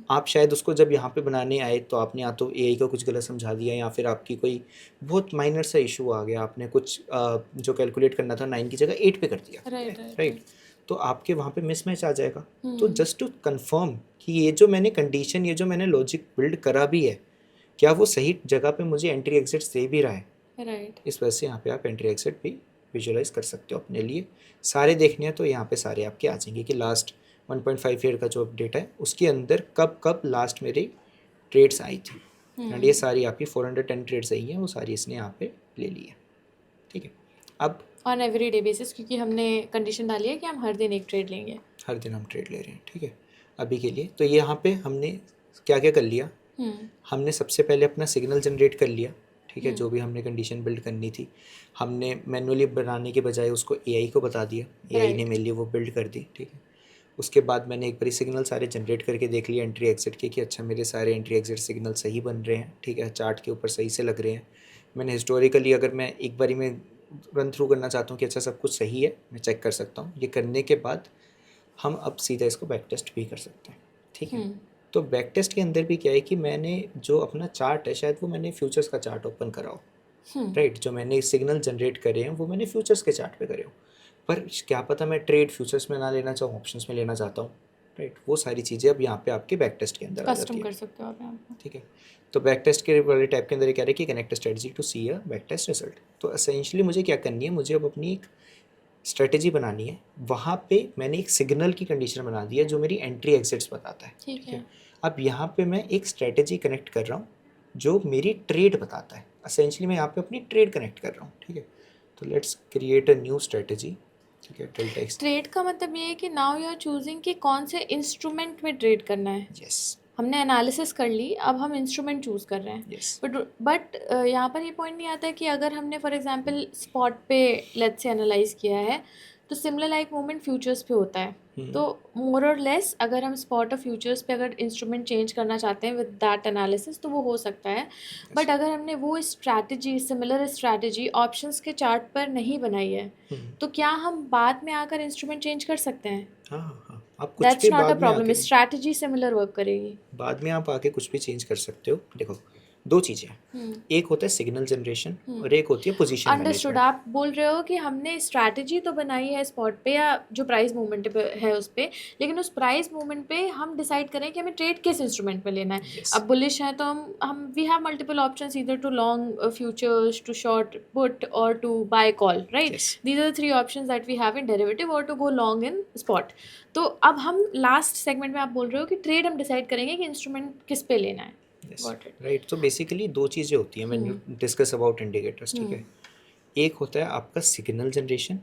आप शायद उसको जब यहाँ पे बनाने आए तो आपने या तो एआई को कुछ गलत समझा दिया, या फिर आपकी कोई बहुत माइनर सा इशू आ गया, आपने कुछ जो कैलकुलेट करना था 9 की जगह 8 पे कर दिया, राइट। तो आपके वहाँ पे मिसमैच आ जाएगा। तो जस्ट टू कंफर्म कि ये जो मैंने कंडीशन, ये जो मैंने लॉजिक बिल्ड करा भी है, क्या वो सही जगह पे मुझे एंट्री एग्जिट दे भी रहा है, राइट। इस वजह से यहाँ पे आप एंट्री एग्जिट भी विजुअलाइज कर सकते हो अपने लिए। सारे देखने हैं तो यहाँ पे सारे आपके आ जाएंगे कि लास्ट 1.5 ईयर का जो डेटा है उसके अंदर कब कब लास्ट मेरी ट्रेड्स आई थी, एंड ये सारी आपकी 410 ट्रेड्स आई हैं, वो सारी इसने यहाँ पे ले ली है, ठीक है। अब ऑन एवरी डे बेसिस, क्योंकि हमने कंडीशन डाली है कि हम हर दिन एक ट्रेड लेंगे, हर दिन हम ट्रेड ले रहे हैं, ठीक है, अभी के लिए। तो यहाँ पे हमने क्या क्या कर लिया, हमने सबसे पहले अपना सिग्नल जनरेट कर लिया, ठीक है, जो भी हमने कंडीशन बिल्ड करनी थी हमने मैनुअली बनाने के बजाय उसको एआई को बता दिया, एआई ने मेरे लिए वो बिल्ड कर दी, ठीक है। उसके बाद मैंने एक बारी सिग्नल सारे जनरेट करके देख लिए एंट्री एग्जिट के कि अच्छा मेरे सारे एंट्री एग्जिट सिग्नल सही बन रहे हैं, ठीक है, चार्ट के ऊपर सही से लग रहे हैं। मैंने हिस्टोरिकली अगर मैं एक बारी में रन थ्रू करना चाहता हूँ कि अच्छा सब कुछ सही है, मैं चेक कर सकता हूँ। ये करने के बाद हम अब सीधा इसको बैक टेस्ट भी कर सकते हैं, ठीक है। तो बैक टेस्ट के अंदर भी क्या है कि मैंने जो अपना चार्ट है शायद वो मैंने फ्यूचर्स का चार्ट ओपन करा हो, राइट, जो मैंने सिग्नल जनरेट करे हैं वो मैंने फ्यूचर्स के चार्ट पे करे हो, पर क्या पता मैं ट्रेड फ्यूचर्स में ना लेना चाहूँ, ऑप्शंस में लेना चाहता हूँ, राइट। वो सारी चीज़ें अब यहाँ पे आपके बैक टेस्ट के अंदर आ जाती कस्टम है, कर सकते हो आप यहाँ पे। ठीक है। तो बैक टेस्ट के वाले टाइप के अंदर ये कह रहे हैं कि connect strategy to see a back test result. तो एसेंशियली मुझे क्या करनी है, मुझे अब अपनी एक स्ट्रेटजी बनानी है। वहाँ पे मैंने एक सिग्नल की कंडीशन बना दी है जो मेरी एंट्री एग्जिट्स बताता है, ठीक है। अब यहाँ पे मैं एक स्ट्रेटजी कनेक्ट कर रहा हूँ जो मेरी ट्रेड बताता है। एसेंशियली मैं यहाँ पे अपनी ट्रेड कनेक्ट कर रहा हूँ, ठीक है। तो let's create a new strategy, ठीक है, टिल्ट एक्स। ट्रेड का मतलब ये है कि नाउ यू आर चूजिंग कि कौन से इंस्ट्रूमेंट में ट्रेड करना है। यस हमने एनालिसिस कर ली, अब हम इंस्ट्रूमेंट चूज़ कर रहे हैं। यस बट यहाँ पर ये पॉइंट नहीं आता है कि अगर हमने फॉर एग्जांपल स्पॉट पे लेट्स से एनालाइज किया है तो सिमिलर लाइक मूवमेंट फ्यूचर्स पे होता है। तो मोर और लेस अगर हम स्पॉट और फ्यूचर्स पे अगर इंस्ट्रूमेंट चेंज करना चाहते हैं विद दैट एनालिसिस तो वो हो सकता है। बट अगर हमने वो स्ट्रैटेजी सिमिलर स्ट्रैटेजी ऑप्शंस के चार्ट पर नहीं बनाई है तो क्या हम बाद में आकर इंस्ट्रूमेंट चेंज कर सकते हैं? हाँ हाँ, आप कुछ दैट्स भी नॉट अ बाद में प्रॉब्लम, आके, स्ट्रैटेजी सिमिलर वर्क करेगी। बाद में आप आके कुछ भी चेंज कर सकते हो। देखो दो चीज़ें हैं, एक होता है सिग्नल जनरेशन और एक होती है पोजीशन अंडरस्टूड। मैनेजमेंट। आप बोल रहे हो कि हमने स्ट्रैटेजी तो बनाई है स्पॉट पे या जो प्राइस मूवमेंट पे है उस पे, लेकिन उस प्राइस मूवमेंट पे हम डिसाइड करें कि हमें ट्रेड किस इंस्ट्रूमेंट में लेना है। Yes. अब बुलिश है तो हम we have multiple options either to long futures, to short put और to buy call, right. Yes. These are 3 options that we have in derivative और to go long in spot. तो अब हम last segment में आप बोल रहे हो कि ट्रेड हम डिसाइड करेंगे कि इंस्ट्रूमेंट किस पे लेना है। Got it. राइट, तो बेसिकली दो चीज़ें होती हैं when you discuss about indicators, ठीक है। एक होता है आपका सिग्नल जनरेशन,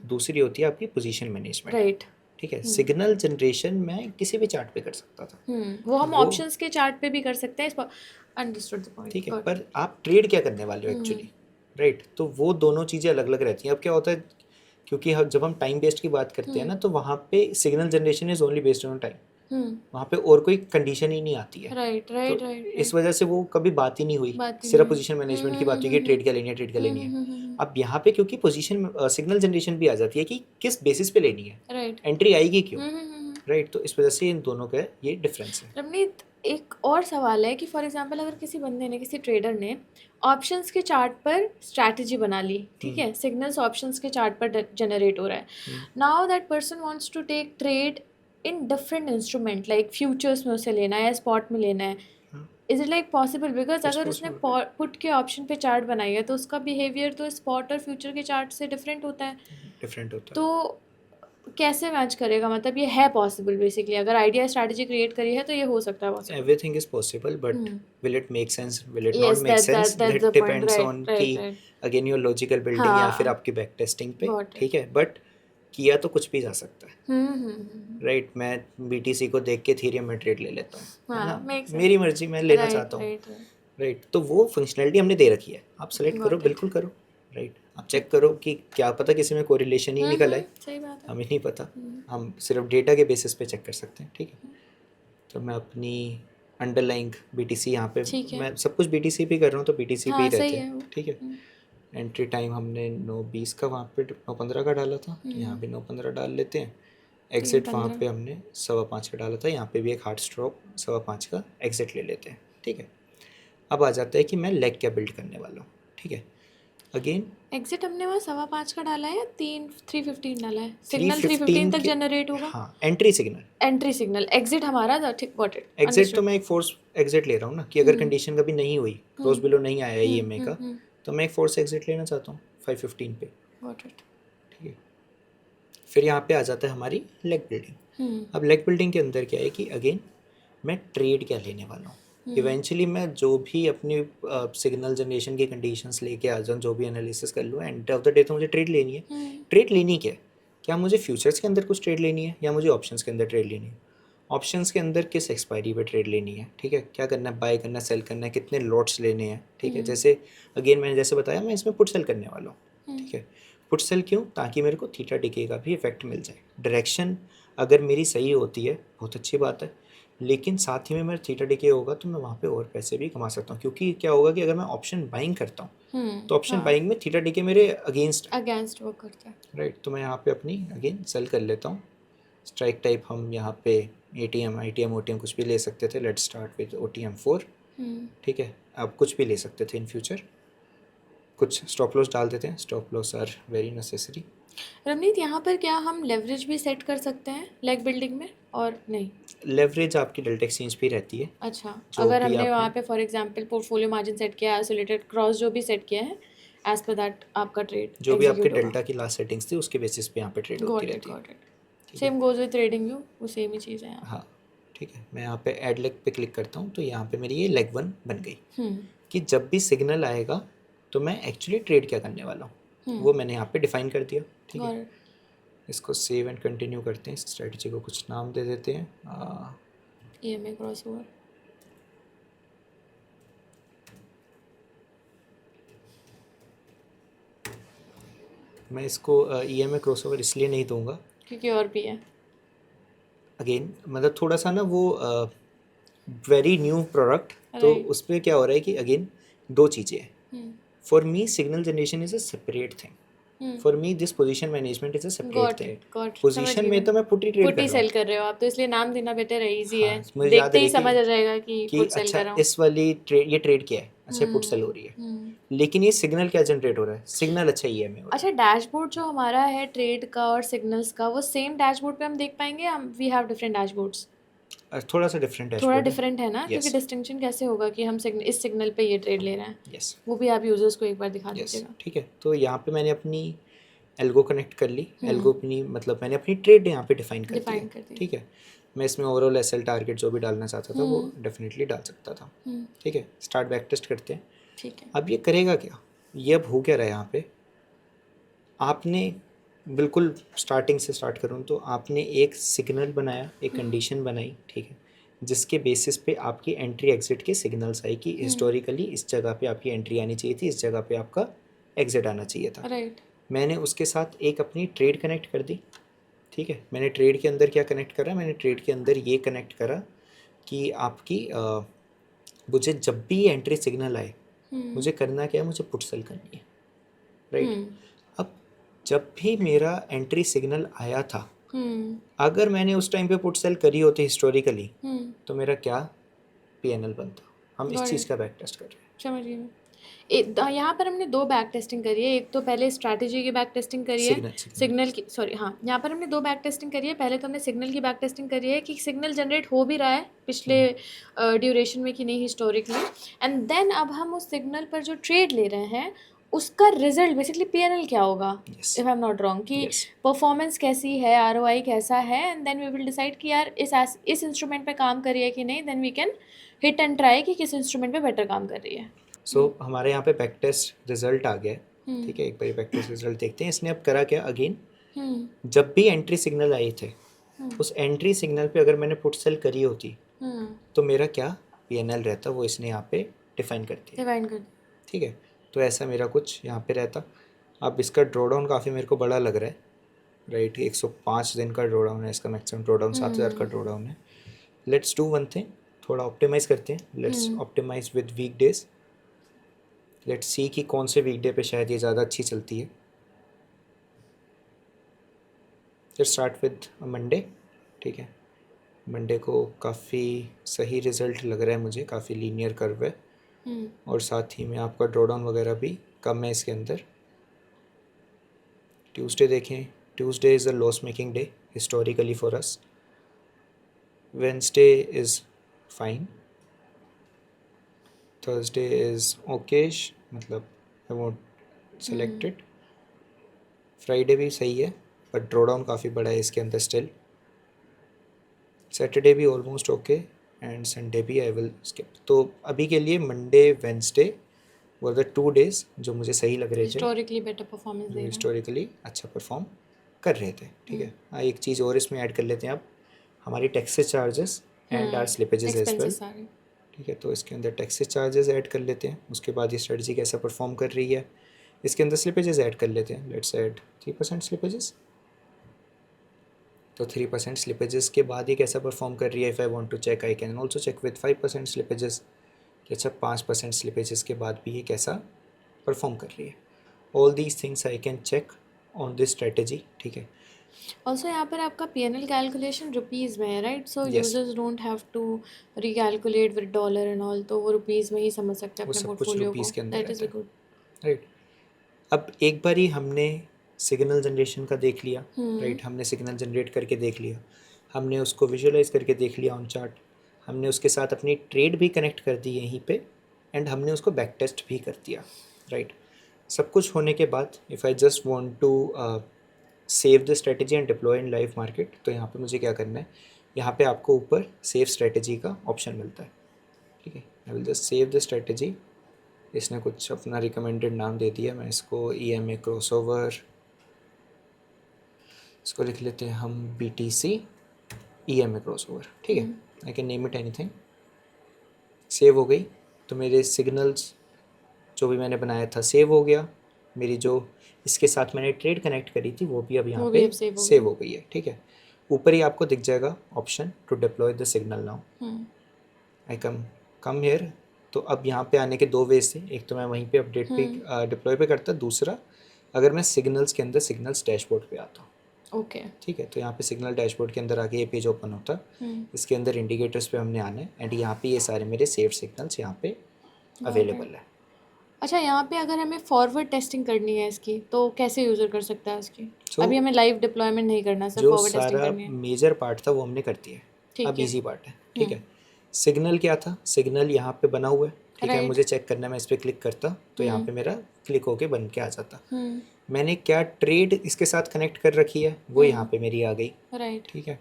दूसरी होती है आपकी पोजीशन मैनेजमेंट, राइट। ठीक है। सिग्नल जनरेशन मैं किसी भी चार्ट पे कर सकता था, वो हम वो- ऑप्शंस के चार्ट पे भी कर सकते हैं। Understood the point. ठीक है, पर आप ट्रेड क्या करने वाले हो एक्चुअली, राइट। तो वो दोनों चीज़ें अलग अलग रहती हैं। अब क्या होता है, क्योंकि जब हम टाइम बेस्ड की बात करते हैं ना तो वहाँ पे signal generation is only based on time, वहाँ पे और कोई कंडीशन ही नहीं आती है। Right right right. इस वजह से वो कभी बात ही नहीं हुई, सिर्फ पोजीशन मैनेजमेंट की बात हुई कि ट्रेड क्या लेनी है, ट्रेड क्या लेनी है। अब यहाँ पे क्योंकि पोजीशन सिग्नल जनरेशन भी आ जाती है कि किस बेसिस पे लेनी है, राइट। एंट्री आएगी क्यों, राइट। तो इस वजह से इन दोनों का ये डिफरेंस है। रवनीत, एक और सवाल है कि फॉर एग्जांपल अगर किसी बंदे ने, किसी ट्रेडर ने ऑप्शंस के चार्ट पर स्ट्रैटेजी बना ली, ठीक है, सिग्नल्स ऑप्शंस के चार्ट पर जनरेट हो रहा है। Now that person wants to take trade in different instrument like futures में उसे लेना है या स्पॉट में लेना है, is it like possible? Because अगर उसने पुट के ऑप्शन पे चार्ट बनाई है तो उसका बिहेवियर तो स्पॉट और फ्यूचर के चार्ट से डिफरेंट होता है। डिफरेंट होता है, तो कैसे मैच करेगा? मतलब ये है पॉसिबल बेसिकली, अगर आइडिया स्ट्रैटेजी क्रिएट करी है तो ये हो सकता है possible. Everything is possible, but will it make sense, will it not Yes, make sense, that's that the point. Depends Right, on right, कि right. Again your logical building या हाँ. फिर आपकी बैक टेस्टिंग पे, Got it. ठीक है। But किया तो कुछ भी जा सकता है, राइट। मैं बीटीसी को देख के थीरियम में ट्रेड ले लेता हूँ, है हाँ, ना, makes sense. मेरी मर्जी, मैं लेना Right, चाहता हूँ, right, right. राइट। तो वो फंक्शनैलिटी हमने दे रखी है, आप सेलेक्ट करो, Got it. बिल्कुल करो, राइट। आप चेक करो कि क्या पता किसी में कोरिलेशन ही निकल आए, सही बात है। हमें नहीं पता, हम सिर्फ डेटा के बेसिस पे चेक कर सकते हैं, ठीक है। तो मैं अपनी अंडरलाइंग बीटीसी यहाँ पे, ठीक है। मैं सब कुछ बीटीसी पे कर रहा हूँ तो बीटीसी पे ही हाँ, रहते सही हैं, है वो। ठीक है। एंट्री टाइम हमने 9:20 का वहाँ पे 9:15 का डाला था, तो यहाँ भी 9:15 डाल लेते हैं। एग्जिट वहाँ पे हमने 5:15 का डाला था, यहाँ पे भी एक हार्ड स्ट्रोक 5:15 का एग्जिट ले लेते हैं, ठीक है। अब आ जाता है कि मैं लेग क्या बिल्ड करने वाला हूँ, ठीक है। अगेन एग्जिट हमने वहाँ 5:15 का डाला है या 3:15 डाला है? सिग्नल 3:15 तक जनरेट होगा। हाँ, entry signal, entry signal, exit हमारा था, ठीक, गॉट इट। एग्जिट तो मैं एक फोर्स एग्जिट ले रहा हूँ ना कि अगर कंडीशन कभी नहीं हुई, क्लोज बिलो नहीं आया ईएमए का, तो मैं एक फोर्स एग्जिट लेना चाहता हूँ 5:15 पे, गॉट इट। ठीक है। फिर यहाँ पे आ जाता है हमारी लेग बिल्डिंग। अब लेग बिल्डिंग के अंदर क्या है कि अगेन मैं ट्रेड क्या लेने वाला हूँ। इवेंचुअली मैं जो भी अपनी सिग्नल जनरेशन की कंडीशंस लेके आ जाऊँ, जो भी एनालिसिस कर लूँ, एंड ऑफ द डे तो मुझे ट्रेड लेनी है। ट्रेड लेनी क्या है, क्या मुझे फ्यूचर्स के अंदर कुछ ट्रेड लेनी है या मुझे ऑप्शंस के अंदर ट्रेड लेनी है। ऑप्शंस के अंदर किस एक्सपायरी पे ट्रेड लेनी है, ठीक है, क्या करना है, बाय करना है, सेल करना है, कितने लॉट्स लेने हैं, ठीक है। जैसे अगेन मैंने जैसे बताया, मैं इसमें पुट सेल करने वाला हूँ, ठीक है। पुट सेल क्यों, ताकि मेरे को थीटा डिके का भी इफेक्ट मिल जाए। डायरेक्शन अगर मेरी सही होती है बहुत अच्छी बात है, लेकिन साथ ही में मेरा थीटा डिके होगा तो मैं वहाँ पे और पैसे भी कमा सकता हूँ, क्योंकि क्या होगा कि अगर मैं ऑप्शन बाइंग करता हूँ तो ऑप्शन हाँ, बाइंग में थीटा डिके मेरे अगेंस्ट है, अगेंस्ट वर्क करता है। राइट। तो मैं यहाँ पे अपनी अगेन सेल कर लेता हूँ। स्ट्राइक टाइप हम यहाँ पे ATM ITM OTM कुछ भी ले सकते थे। लेट्स स्टार्ट विद OTM 4, ठीक है। आप कुछ भी ले सकते थे इन फ्यूचर। कुछ स्टॉप लॉस डाल देते हैं, stop loss are very necessary. Ravneet, यहाँ पर क्या हम लेवरेज भी सेट कर सकते हैं लेग बिल्डिंग में और नहीं? लेवरेज आपकी डेल्टा एक्सचेंज पे रहती है। अच्छा, जो अगर भी हमने आपने वहाँ पे for example portfolio margin set किया है, आइसोलेटेड क्रॉस जो भी सेट किया है, एज पर दैट आपका ट्रेड जो भी आपके एग्जीक्यूट होगा। डेल्टा की लास्ट सेटिंग्स थी उसके बेसिस पे यहाँ पे ट्रेड होती रहती है, गॉट इट। ठीक है। Same goes with trading view, वो सेम ही चीज़ है यहाँ। हाँ, ठीक है। मैं यहाँ पे ऐड लेग पे क्लिक करता हूँ तो यहाँ पे मेरी ये लेग 1 बन गई कि जब भी सिग्नल आएगा तो मैं एक्चुअली ट्रेड क्या करने वाला हूँ वो मैंने यहाँ पे डिफाइन कर दिया, ठीक है। Got it. इसको सेव एंड कंटिन्यू करते हैं। इस स्ट्रेटजी को कुछ नाम दे देते हैं। EMA cross over. मैं इसको EMA क्रॉसओवर इसलिए नहीं दूंगा, क्योंकि और भी है। अगेन मतलब थोड़ा सा ना वो वेरी न्यू प्रोडक्ट, तो Right. उस पर क्या हो रहा है कि अगेन दो चीज़ें हैं। For me signal generation is a separate thing, for me this position management is a separate got thing. It, got it, समझ पोजीशन गई में मैं। तो मैं पुट ही ट्रेड पुट कर ही रहा हूँ। सेल कर रहे हो आप, तो इसलिए नाम देना बेटर है, इजी है। हाँ, मुझे याद देखते ही रहे समझ आ जाएगा कि कि पुट सेल अच्छा कर रहा हूँ। इस वाली ट्रेड, ये ट्रेड क्या है, अच्छा पुट सेल हो रही है, लेकिन ये सिग्नल क्या जनरेट हो रहा है, सिग्नल अच्छा EMA हो रहा अच्छा, डैशबोर्ड जो हमारा है ट्रेड का और सिग्नल्स का, वो सेम डैशबोर्ड पे हम देख पाएंगे? हम वी हैव डिफरेंट डैशबोर्ड्स? है। थोड़ा सा डिफरेंट थोड़ा डैशबोर्ड है। डिफरेंट है ना, क्योंकि यस डिस्टिंक्शन कैसे होगा कि हम इस सिग्नल पे ये ट्रेड ले रहे हैं? यस वो भी आप यूजर्स को एक बार दिखा यस, दीजिएगा। ठीक है। तो यहाँ पे मैंने अपनी एल्गो कनेक्ट कर ली। एल्गो अपनी मतलब मैंने अपनी ट्रेड यहाँ पे डिफाइन कर दी डिफाइन है, कर दी। ठीक है। मैं इसमें ओवरऑल SL टारगेट जो भी डालना चाहता था वो डेफिनेटली डाल सकता था, ठीक है। स्टार्ट बैक टेस्ट करते हैं। ठीक है। अब ये करेगा क्या, ये अब हो क्या रहा है यहाँ पे। आपने बिल्कुल स्टार्टिंग से स्टार्ट करूँ तो आपने एक सिग्नल बनाया, एक कंडीशन बनाई, ठीक है, जिसके बेसिस पे आपकी एंट्री एग्जिट के सिग्नल्स आए कि हिस्टोरिकली इस जगह पे आपकी एंट्री आनी चाहिए थी, इस जगह पे आपका एग्जिट आना चाहिए था। राइट। मैंने उसके साथ एक अपनी ट्रेड कनेक्ट कर दी, ठीक है। मैंने ट्रेड के अंदर क्या कनेक्ट करा, मैंने ट्रेड के अंदर ये कनेक्ट करा कि आपकी मुझे जब भी एंट्री सिग्नल आए मुझे करना क्या है, मुझे पुट सेल करनी है, राइट। अब जब भी मेरा एंट्री सिग्नल आया था, अगर मैंने उस टाइम पे पुट सेल करी होती हिस्टोरिकली तो मेरा क्या PNL बनता। हम इस Got चीज़ it. का बैक टेस्ट कर रहे हैं। समझ गई मैं। यहाँ पर हमने दो बैक टेस्टिंग करी है। एक तो पहले स्ट्रैटेजी की बैक टेस्टिंग करी है, सिग्नल की, सॉरी हाँ, यहाँ पर हमने दो बैक टेस्टिंग करी है। पहले तो हमने सिग्नल की बैक टेस्टिंग करी है कि सिग्नल जनरेट हो भी रहा है पिछले ड्यूरेशन में कि नहीं हिस्टोरिकली, एंड देन अब हम उस सिग्नल पर जो ट्रेड ले रहे हैं उसका रिजल्ट बेसिकली PNL क्या होगा, Yes. If I am not wrong, कि Yes. परफॉर्मेंस कैसी है, ROI कैसा है, and then we will decide कि यार इस इंस्ट्रूमेंट पे काम कर रही है कि नहीं, then we can hit and try कि किस इंस्ट्रूमेंट पे बेटर काम कर रही है। सो हमारे यहाँ पे बैक टेस्ट रिजल्ट आ गया है, ठीक है। एक बार बैक टेस्ट रिजल्ट देखते हैं। इसने अब करा क्या, अगेन जब भी एंट्री सिग्नल आई थे उस एंट्री सिग्नल पे अगर मैंने पुट सेल करी होती तो मेरा क्या PNL रहता, वो इसने यहाँ पे डिफाइन कर दिया, डिवाइन कर। ठीक है। तो ऐसा मेरा कुछ यहाँ पे रहता। अब इसका ड्रॉडाउन काफ़ी मेरे को बड़ा लग रहा है, राइट। 105 दिन का ड्रॉडाउन है इसका, मैक्सिमम ड्रॉडाउन 7,000 का ड्रॉडाउन है। लेट्स डू वन थिंग, थोड़ा ऑप्टिमाइज़ करते हैं। Let's optimise with weekdays. Let's see कि कौन से वीकडे पे शायद ये ज़्यादा अच्छी चलती है। लेट्स स्टार्ट विद मंडे, ठीक है। मंडे को काफ़ी सही रिजल्ट लग रहा है मुझे, काफ़ी लीनियर कर्व है और साथ ही में आपका ड्रॉडाउन वगैरह भी कम है इसके अंदर। ट्यूसडे देखें, Tuesday is a loss making day historically for us. Wednesday is fine, Thursday is okayish, मतलब आई वॉन्ट सेलेक्टेड। फ्राइडे भी सही है बट ड्रॉडाउन काफ़ी बड़ा है इसके अंदर स्टिल। सैटरडे भी ऑलमोस्ट ओके एंड संडे भी आई विल स्किप। तो अभी के लिए Monday Wednesday were the 2 days जो मुझे सही लग रहे थे, हिस्टोरिकली बेटर परफॉर्मेंस जो दे रहे हैं। हिस्टोरिकली अच्छा परफॉर्म कर रहे थे, ठीक है। हाँ, एक चीज़ और इसमें ऐड कर लेते हैं अब, हमारी taxes charges and or slippages as well, expenses सारे। ठीक है। तो इसके अंदर टैक्सेस चार्जेस ऐड कर लेते हैं, उसके बाद ये स्ट्रेटजी कैसा परफॉर्म कर रही है, इसके अंदर स्लिपेजेस ऐड कर लेते हैं। लेट्स ऐड 3% स्लिपेजेस, तो 3% स्लिपेजेस के बाद ये कैसा परफॉर्म कर रही है. If I want to check I can also check with 5% slippages कि अच्छा 5% स्लिपेजेस के बाद भी ये कैसा परफॉर्म कर रही है. All these things I can check on this strategy. ठीक है. ऑल्सो यहाँ पर आपका पीएनएल कैलकुलेशन रुपीज़ में है, right? So Yes. Users don't have to recalculate with dollar and all, तो वो रुपीज़ में ही समझ सकते हैं वो अपने सब कुछ पोर्टफोलियो रुपीज़ को. के अंदर दैट इज़ रहता गुड. है. राइट. अब एक बार ही हमने सिग्नल जनरेशन का देख लिया. राइट. हमने सिग्नल जनरेट करके देख लिया, हमने उसको विजुअलाइज करके देख लिया ऑन चार्ट, हमने उसके साथ अपनी ट्रेड भी कनेक्ट कर दी यहीं पे, एंड हमने उसको बैक टेस्ट भी कर दिया. राइट. सब कुछ होने के बाद if I just want to save the strategy and deploy in live market, तो यहाँ पे मुझे क्या करना है, यहाँ पे आपको ऊपर सेव स्ट्रेटजी का ऑप्शन मिलता है. ठीक है. I will just save the strategy. इसने कुछ अपना रिकमेंडेड नाम दे दिया, मैं इसको EMA क्रॉसओवर, इसको लिख लेते हैं हम BTC EMA क्रॉसओवर. ठीक है. I can name it anything. Save हो गई. तो मेरे सिग्नल्स जो भी मैंने बनाया था सेव हो गया. मेरी जो इसके साथ मैंने ट्रेड कनेक्ट करी थी वो भी अब यहाँ वो भी पे अब save हो सेव हो गई है. ठीक है. ऊपर ही आपको दिख जाएगा option to deploy the signal now. I come here. तो अब यहाँ पे आने के दो वेज थे. एक तो मैं वहीं पे अपडेट पे डिप्लॉय पे करता. दूसरा अगर मैं सिग्नल्स के अंदर सिग्नल्स डैशबोर्ड पे आता हूँ. ओके. ठीक है. तो यहाँ पे सिग्नल डैशबोर्ड के अंदर आके ये पेज ओपन होता. इसके अंदर इंडिकेटर्स पे हमने आना है एंड यहाँ पे ये सारे मेरे सेव सिग्नल्स यहाँ पे अवेलेबल है. अच्छा, यहाँ पे अगर हमें फॉरवर्ड टेस्टिंग करनी है इसकी, तो कैसे यूज़र कर सकता है उसकी? So, अभी हमें लाइव डिप्लॉयमेंट नहीं करना, सिर्फ जो फॉरवर्ड टेस्टिंग सारा करनी है. मेजर पार्ट था वो हमने कर दिया है. ठीक अब है. इजी पार्ट है. ठीक है. सिग्नल क्या था, सिग्नल यहाँ पे बना हुआ है. ठीक है. Right. मुझे चेक करना है, मैं इस पर क्लिक करता तो यहाँ पे मेरा क्लिक होके बन के आ जाता. हम्म. मैंने क्या ट्रेड इसके साथ कनेक्ट कर रखी है वो यहाँ पे मेरी आ गई. राइट. ठीक है.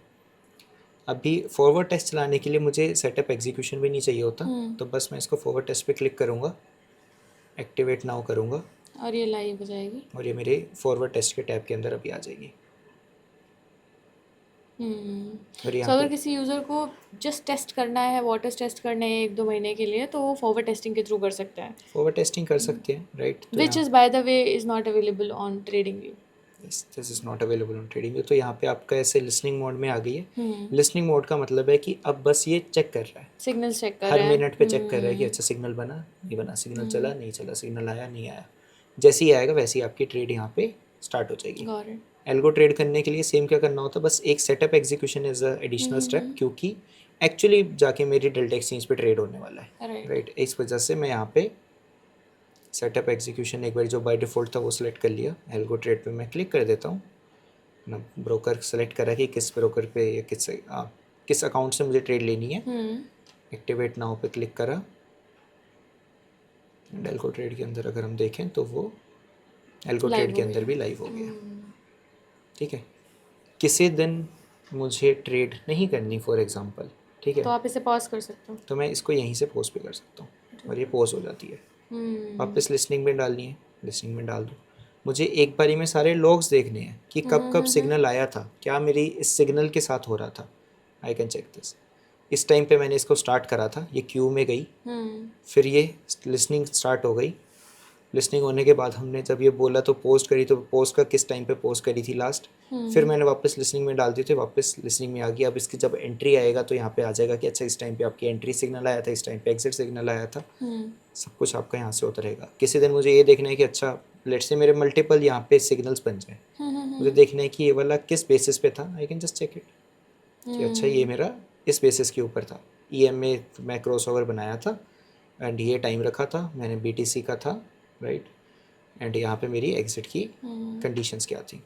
अभी फॉरवर्ड टेस्ट चलाने के लिए मुझे सेटअप एग्जीक्यूशन भी नहीं चाहिए होता. तो बस मैं इसको फॉरवर्ड टेस्ट पे क्लिक करूँगा, एक्टिवेट नाउ करूँगा और ये लाइव हो जाएगी. और ये मेरे फॉरवर्ड टेस्ट के टैब के अंदर अभी आ जाएगी. और तो यहाँ अगर पे किसी यूज़र को जस्ट टेस्ट करना है, वाटर्स टेस्ट करने हैं 1-2 महीने के लिए, तो वो फॉरवर्ड टेस्टिंग के थ्रू कर सकता है, फॉरवर्ड टेस्टिंग कर सकते हैं. राइट. तो which is by the way is not available on trading view. This is not available on trading view. तो यहाँ पे आपका ऐसे लिसनिंग मोड में आ गई है. लिसनिंग मोड का मतलब है कि अब बस ये चेक कर रहा है, सिग्नल्स चेक कर हर रहा है. मिनट पे चेक कर रहा है कि अच्छा सिग्नल बना नहीं बना, सिग्नल चला नहीं चला, सिग्नल आया नहीं आया. जैसे ही आएगा वैसे ही आपकी ट्रेड यहाँ पे स्टार्ट हो जाएगी. Got it. एल्गो ट्रेड करने के लिए सेम क्या करना होता है, बस एक setup execution is a additional step, क्योंकि एक्चुअली जाके मेरी डेल्टा एक्सचेंज पे ट्रेड होने वाला है. Right. राइट. इस वजह से मैं यहाँ पे सेटअप एग्जीक्यूशन एक बार जो बाय डिफ़ॉल्ट था वो सिलेक्ट कर लिया. एल्गो ट्रेड पे मैं क्लिक कर देता हूँ ना, ब्रोकर सेलेक्ट करा कि किस ब्रोकर पे या किस अकाउंट से मुझे ट्रेड लेनी है. एक्टिवेट नाउ पे क्लिक करा. एल्गो ट्रेड के अंदर अगर हम देखें तो वो एल्गो Live ट्रेड के हो अंदर भी लाइव हो गया. ठीक है. किसी दिन मुझे ट्रेड नहीं करनी फॉर एग्जांपल. ठीक तो है. आप इसे पॉज कर सकते हो. तो मैं इसको यहीं से पॉज पे कर सकता हूँ और ये पॉज हो जाती है. वापस लिस्निंग में डालनी है, लिस्निंग में डाल दो. मुझे एक बारी में सारे लॉग्स देखने हैं कि कब कब सिग्नल आया था, क्या मेरी इस सिग्नल के साथ हो रहा था. I can check this. इस टाइम पे मैंने इसको स्टार्ट करा था, ये क्यू में गई, फिर ये लिसनिंग स्टार्ट हो गई. लिसनिंग होने के बाद हमने जब ये बोला तो पोस्ट करी, तो पोस्ट का किस टाइम पे पोस्ट करी थी लास्ट. फिर मैंने वापस लिसनिंग में डाल दी थी, वापस लिसनिंग में आ गई. अब इसकी जब एंट्री आएगा तो यहाँ पे आ जाएगा कि अच्छा इस टाइम पे आपकी एंट्री सिग्नल आया था, इस टाइम पे एग्जिट सिग्नल आया था. सब कुछ आपका यहाँ से होता रहेगा. किसी दिन मुझे ये देखना है कि अच्छा लेट्स से मेरे मल्टीपल यहाँ पे सिग्नल्स बन जाए, मुझे देखना है कि ये वाला किस बेसिस पे था. I can just check it कि अच्छा ये मेरा इस बेसिस के ऊपर था. EMA मैं क्रॉसओवर बनाया था एंड ये टाइम रखा था मैंने, BTC का था. राइट. एंड यहाँ पे मेरी एग्जिट की कंडीशंस क्या थी.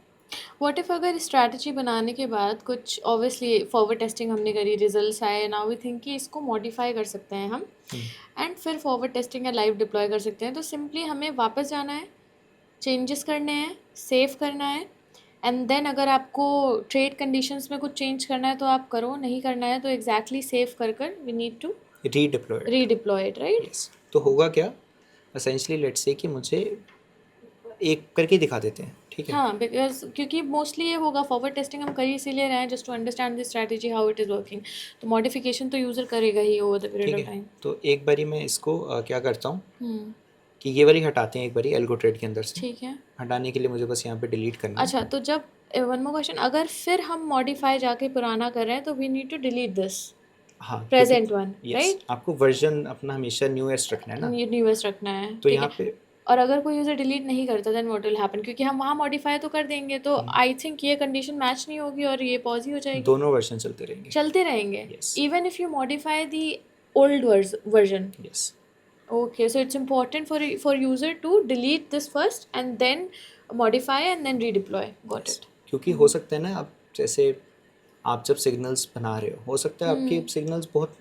व्हाट इफ़ अगर स्ट्रैटेजी बनाने के बाद कुछ ऑब्वियसली फॉरवर्ड टेस्टिंग हमने करी, रिजल्ट्स आए, नाउ वी थिंक कि इसको मॉडिफाई कर सकते हैं हम, एंड फिर फॉरवर्ड टेस्टिंग या लाइव डिप्लॉय कर सकते हैं. तो सिंपली हमें वापस जाना है, चेंजेस करने हैं, सेव करना है, एंड देन अगर आपको ट्रेड कंडीशंस में कुछ चेंज करना है तो आप करो, नहीं करना है तो एग्जैक्टली सेव कर we need to redeploy it. Right. Yes. तो होगा क्या एसेंशियली, लेट्स से कि मुझे एक करके दिखा देते हैं. ठीक है. हाँ, बिकॉज क्योंकि मोस्टली ये होगा, फॉरवर्ड टेस्टिंग हम कर ही इसीलिए रहे हैं just to understand the strategy how it is working. तो मॉडिफिकेशन तो यूज़र करेगा ही over the period of time. तो एक बारी मैं इसको क्या करता हूँ कि ये वाली हटाते हैं एक बारी एल्गो ट्रेड के अंदर से. ठीक है. हटाने के लिए मुझे बस यहाँ पे डिलीट करना है. अच्छा, तो जब वन मोर क्वेश्चन, अगर फिर हम मॉडिफाई जाके पुराना कर रहे हैं तो we need to delete this हाँ, क्योंकि प्रेजेंट वन, यस राइट? आपको वर्जन अपना हमेशा न्यूएस्ट रखना है ना, न्यूएस्ट रखना है, तो ठीक है। यहाँ पे और अगर कोई यूज़र डिलीट नहीं करता देन व्हाट विल हैपन? क्योंकि हम वहाँ मॉडिफाई तो कर देंगे, तो आई थिंक ये कंडीशन मैच नहीं होगी और ये पॉज ही हो जाएगी। दोनों वर्जन चलते रहेंगे। चलते रहेंगे Yes. Even if you modify the old version. Yes Okay, so it's important for user to delete this first and then modify and then redeploy. Got it. क्योंकि हो सकता है ना, आप जैसे आप जब सिग्नल्स बना रहे हो सकता है आपके सिग्नल्स बहुत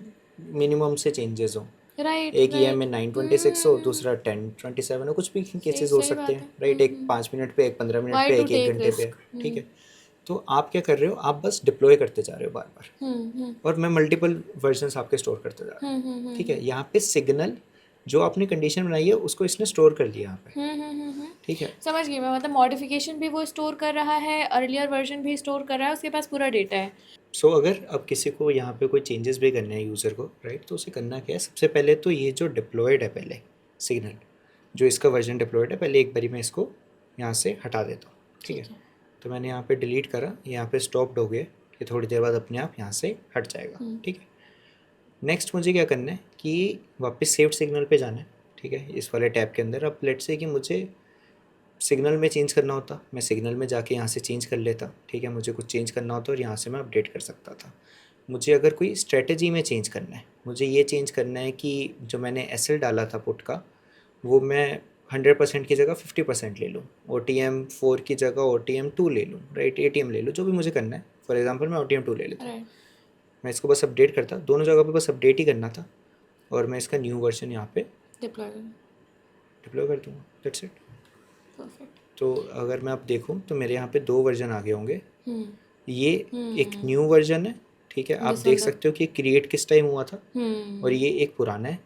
मिनिमम से चेंजेस हो, Right, एक ईएम right. में 926 हो, दूसरा 1027 हो, कुछ भी केसेस हो सही सकते बात हैं, है। राइट? एक 5 मिनट पे, एक 15 मिनट Why पे, to एक take घंटे पे, risk? ठीक है। तो आप क्या कर रहे हो, आप बस डिप्लॉय करते जा रहे हो बार बार, और मैं मल्टीपल वर्जन्स आपके स्टोर करते जा रहा हूँ, ठीक है। यहाँ पे सिग्नल जो आपने कंडीशन बनाई है उसको इसने स्टोर कर लिया यहाँ पे, ठीक है। समझ गई मैं, मतलब मॉडिफिकेशन भी वो स्टोर कर रहा है, अर्लियर वर्जन भी स्टोर कर रहा है, उसके पास पूरा डेटा है। सो अगर अब किसी को यहाँ पे कोई चेंजेस भी करने हैं यूज़र को, राइट, तो उसे करना क्या है, सबसे पहले तो ये जो डिप्लॉयड है पहले सिग्नल, जो इसका वर्जन डिप्लॉयड है, पहले एक बारी मैं इसको यहाँ से हटा देता हूँ, ठीक है। तो मैंने यहाँ पे डिलीट करा, यहाँ पे स्टॉप्ड हो गया, ये थोड़ी देर बाद अपने आप यहाँ से हट जाएगा, ठीक है। नेक्स्ट मुझे क्या करना है कि वापस सेव्ड सिग्नल पे जाना है, ठीक है, इस वाले टैब के अंदर। अब लेट्स से कि मुझे सिग्नल में चेंज करना होता, मैं सिग्नल में जाके यहाँ से चेंज कर लेता, ठीक है। मुझे कुछ चेंज करना होता और यहाँ से मैं अपडेट कर सकता था। मुझे अगर कोई स्ट्रेटजी में चेंज करना है, मुझे ये चेंज करना है कि जो मैंने एसएल डाला था पुट का, वो मैं 100% की जगह 50% ले लूँ, OTM 4 की जगह OTM 2 ले लूँ, राइट, ATM ले लूँ, जो भी मुझे करना है। फॉर एग्जाम्पल मैं OTM 2 ले लेता हूँ, मैं इसको बस अपडेट करता, दोनों जगह पे बस अपडेट ही करना था, और मैं इसका न्यू वर्जन यहाँ पे डिप्लॉय कर दूँगा, दैट्स इट। तो अगर मैं अब देखूँ तो मेरे यहाँ पे 2 वर्जन आगे होंगे, ये एक न्यू वर्जन है, ठीक है। आप देख सकते हो कि क्रिएट किस टाइम हुआ था, और ये एक पुराना है,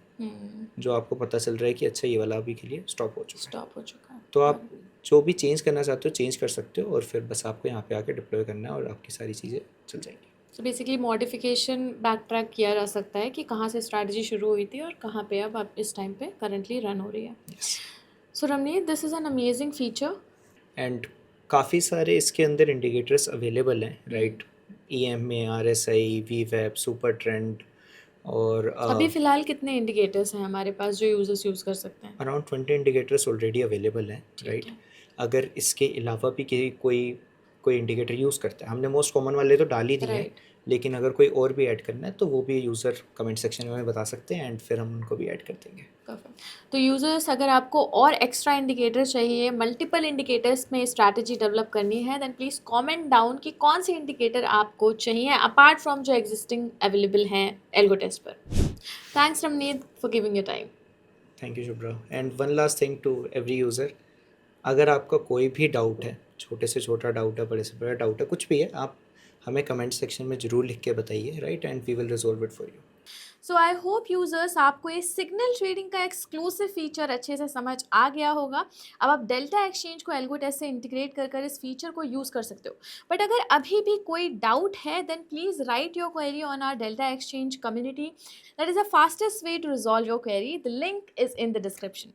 जो आपको पता चल रहा है कि अच्छा ये वाला अभी के लिए स्टॉप हो चुका है। तो आप जो भी चेंज करना चाहते हो चेंज कर सकते हो, और फिर बस आपको यहाँ पे आके डिप्लॉय करना है और आपकी सारी चीज़ें चल जाएंगी। तो बेसिकली मॉडिफिकेशन बैक ट्रैक किया जा सकता है कि कहाँ से स्ट्रैटेजी शुरू हुई थी और कहाँ पे अब आप इस टाइम पे करंटली रन हो रही है। So Ramneet, this is an amazing feature, and काफ़ी सारे इसके अंदर इंडिकेटर्स अवेलेबल हैं, right, EMA, RSI, VWAP, super trend, और अभी फ़िलहाल कितने इंडिकेटर्स हैं हमारे पास जो यूज़र्स यूज़ कर सकते हैं? अराउंड 20 इंडिकेटर्स ऑलरेडी अवेलेबल हैं, राइट। अगर इसके अलावा भी कोई इंडिकेटर यूज़ करता है, हमने मोस्ट कॉमन वाले तो डाल ही दिए हैं, लेकिन अगर कोई और भी ऐड करना है तो वो भी यूज़र कमेंट सेक्शन में बता सकते हैं, एंड फिर हम उनको भी ऐड कर देंगे। तो यूज़र्स, अगर आपको और एक्स्ट्रा इंडिकेटर चाहिए, मल्टीपल इंडिकेटर्स में स्ट्रैटेजी डेवलप करनी है, देन प्लीज़ कमेंट डाउन कि कौन सी इंडिकेटर आपको चाहिए अपार्ट फ्रॉम जो एग्जिस्टिंग अवेलेबल हैं एल्गोटेस्ट पर। Thanks Ramneet for giving your time. Thank you Shubhra. And one last thing to every user, अगर आपका कोई भी डाउट है, छोटे से छोटा डाउट है, बड़े से बड़ा डाउट है, कुछ भी है, आप हमें कमेंट सेक्शन में ज़रूर लिख के बताइए, right, and we will resolve it for you. So I hope users आपको ये सिग्नल ट्रेडिंग का एक्सक्लूसिव फीचर अच्छे से समझ आ गया होगा। अब आप डेल्टा एक्सचेंज को एल्गोटेस्ट से इंटीग्रेट कर इस फीचर को यूज़ कर सकते हो। बट अगर अभी भी कोई डाउट है, then please write your query on our Delta Exchange community. That is the fastest way to resolve your query. The link is in the description.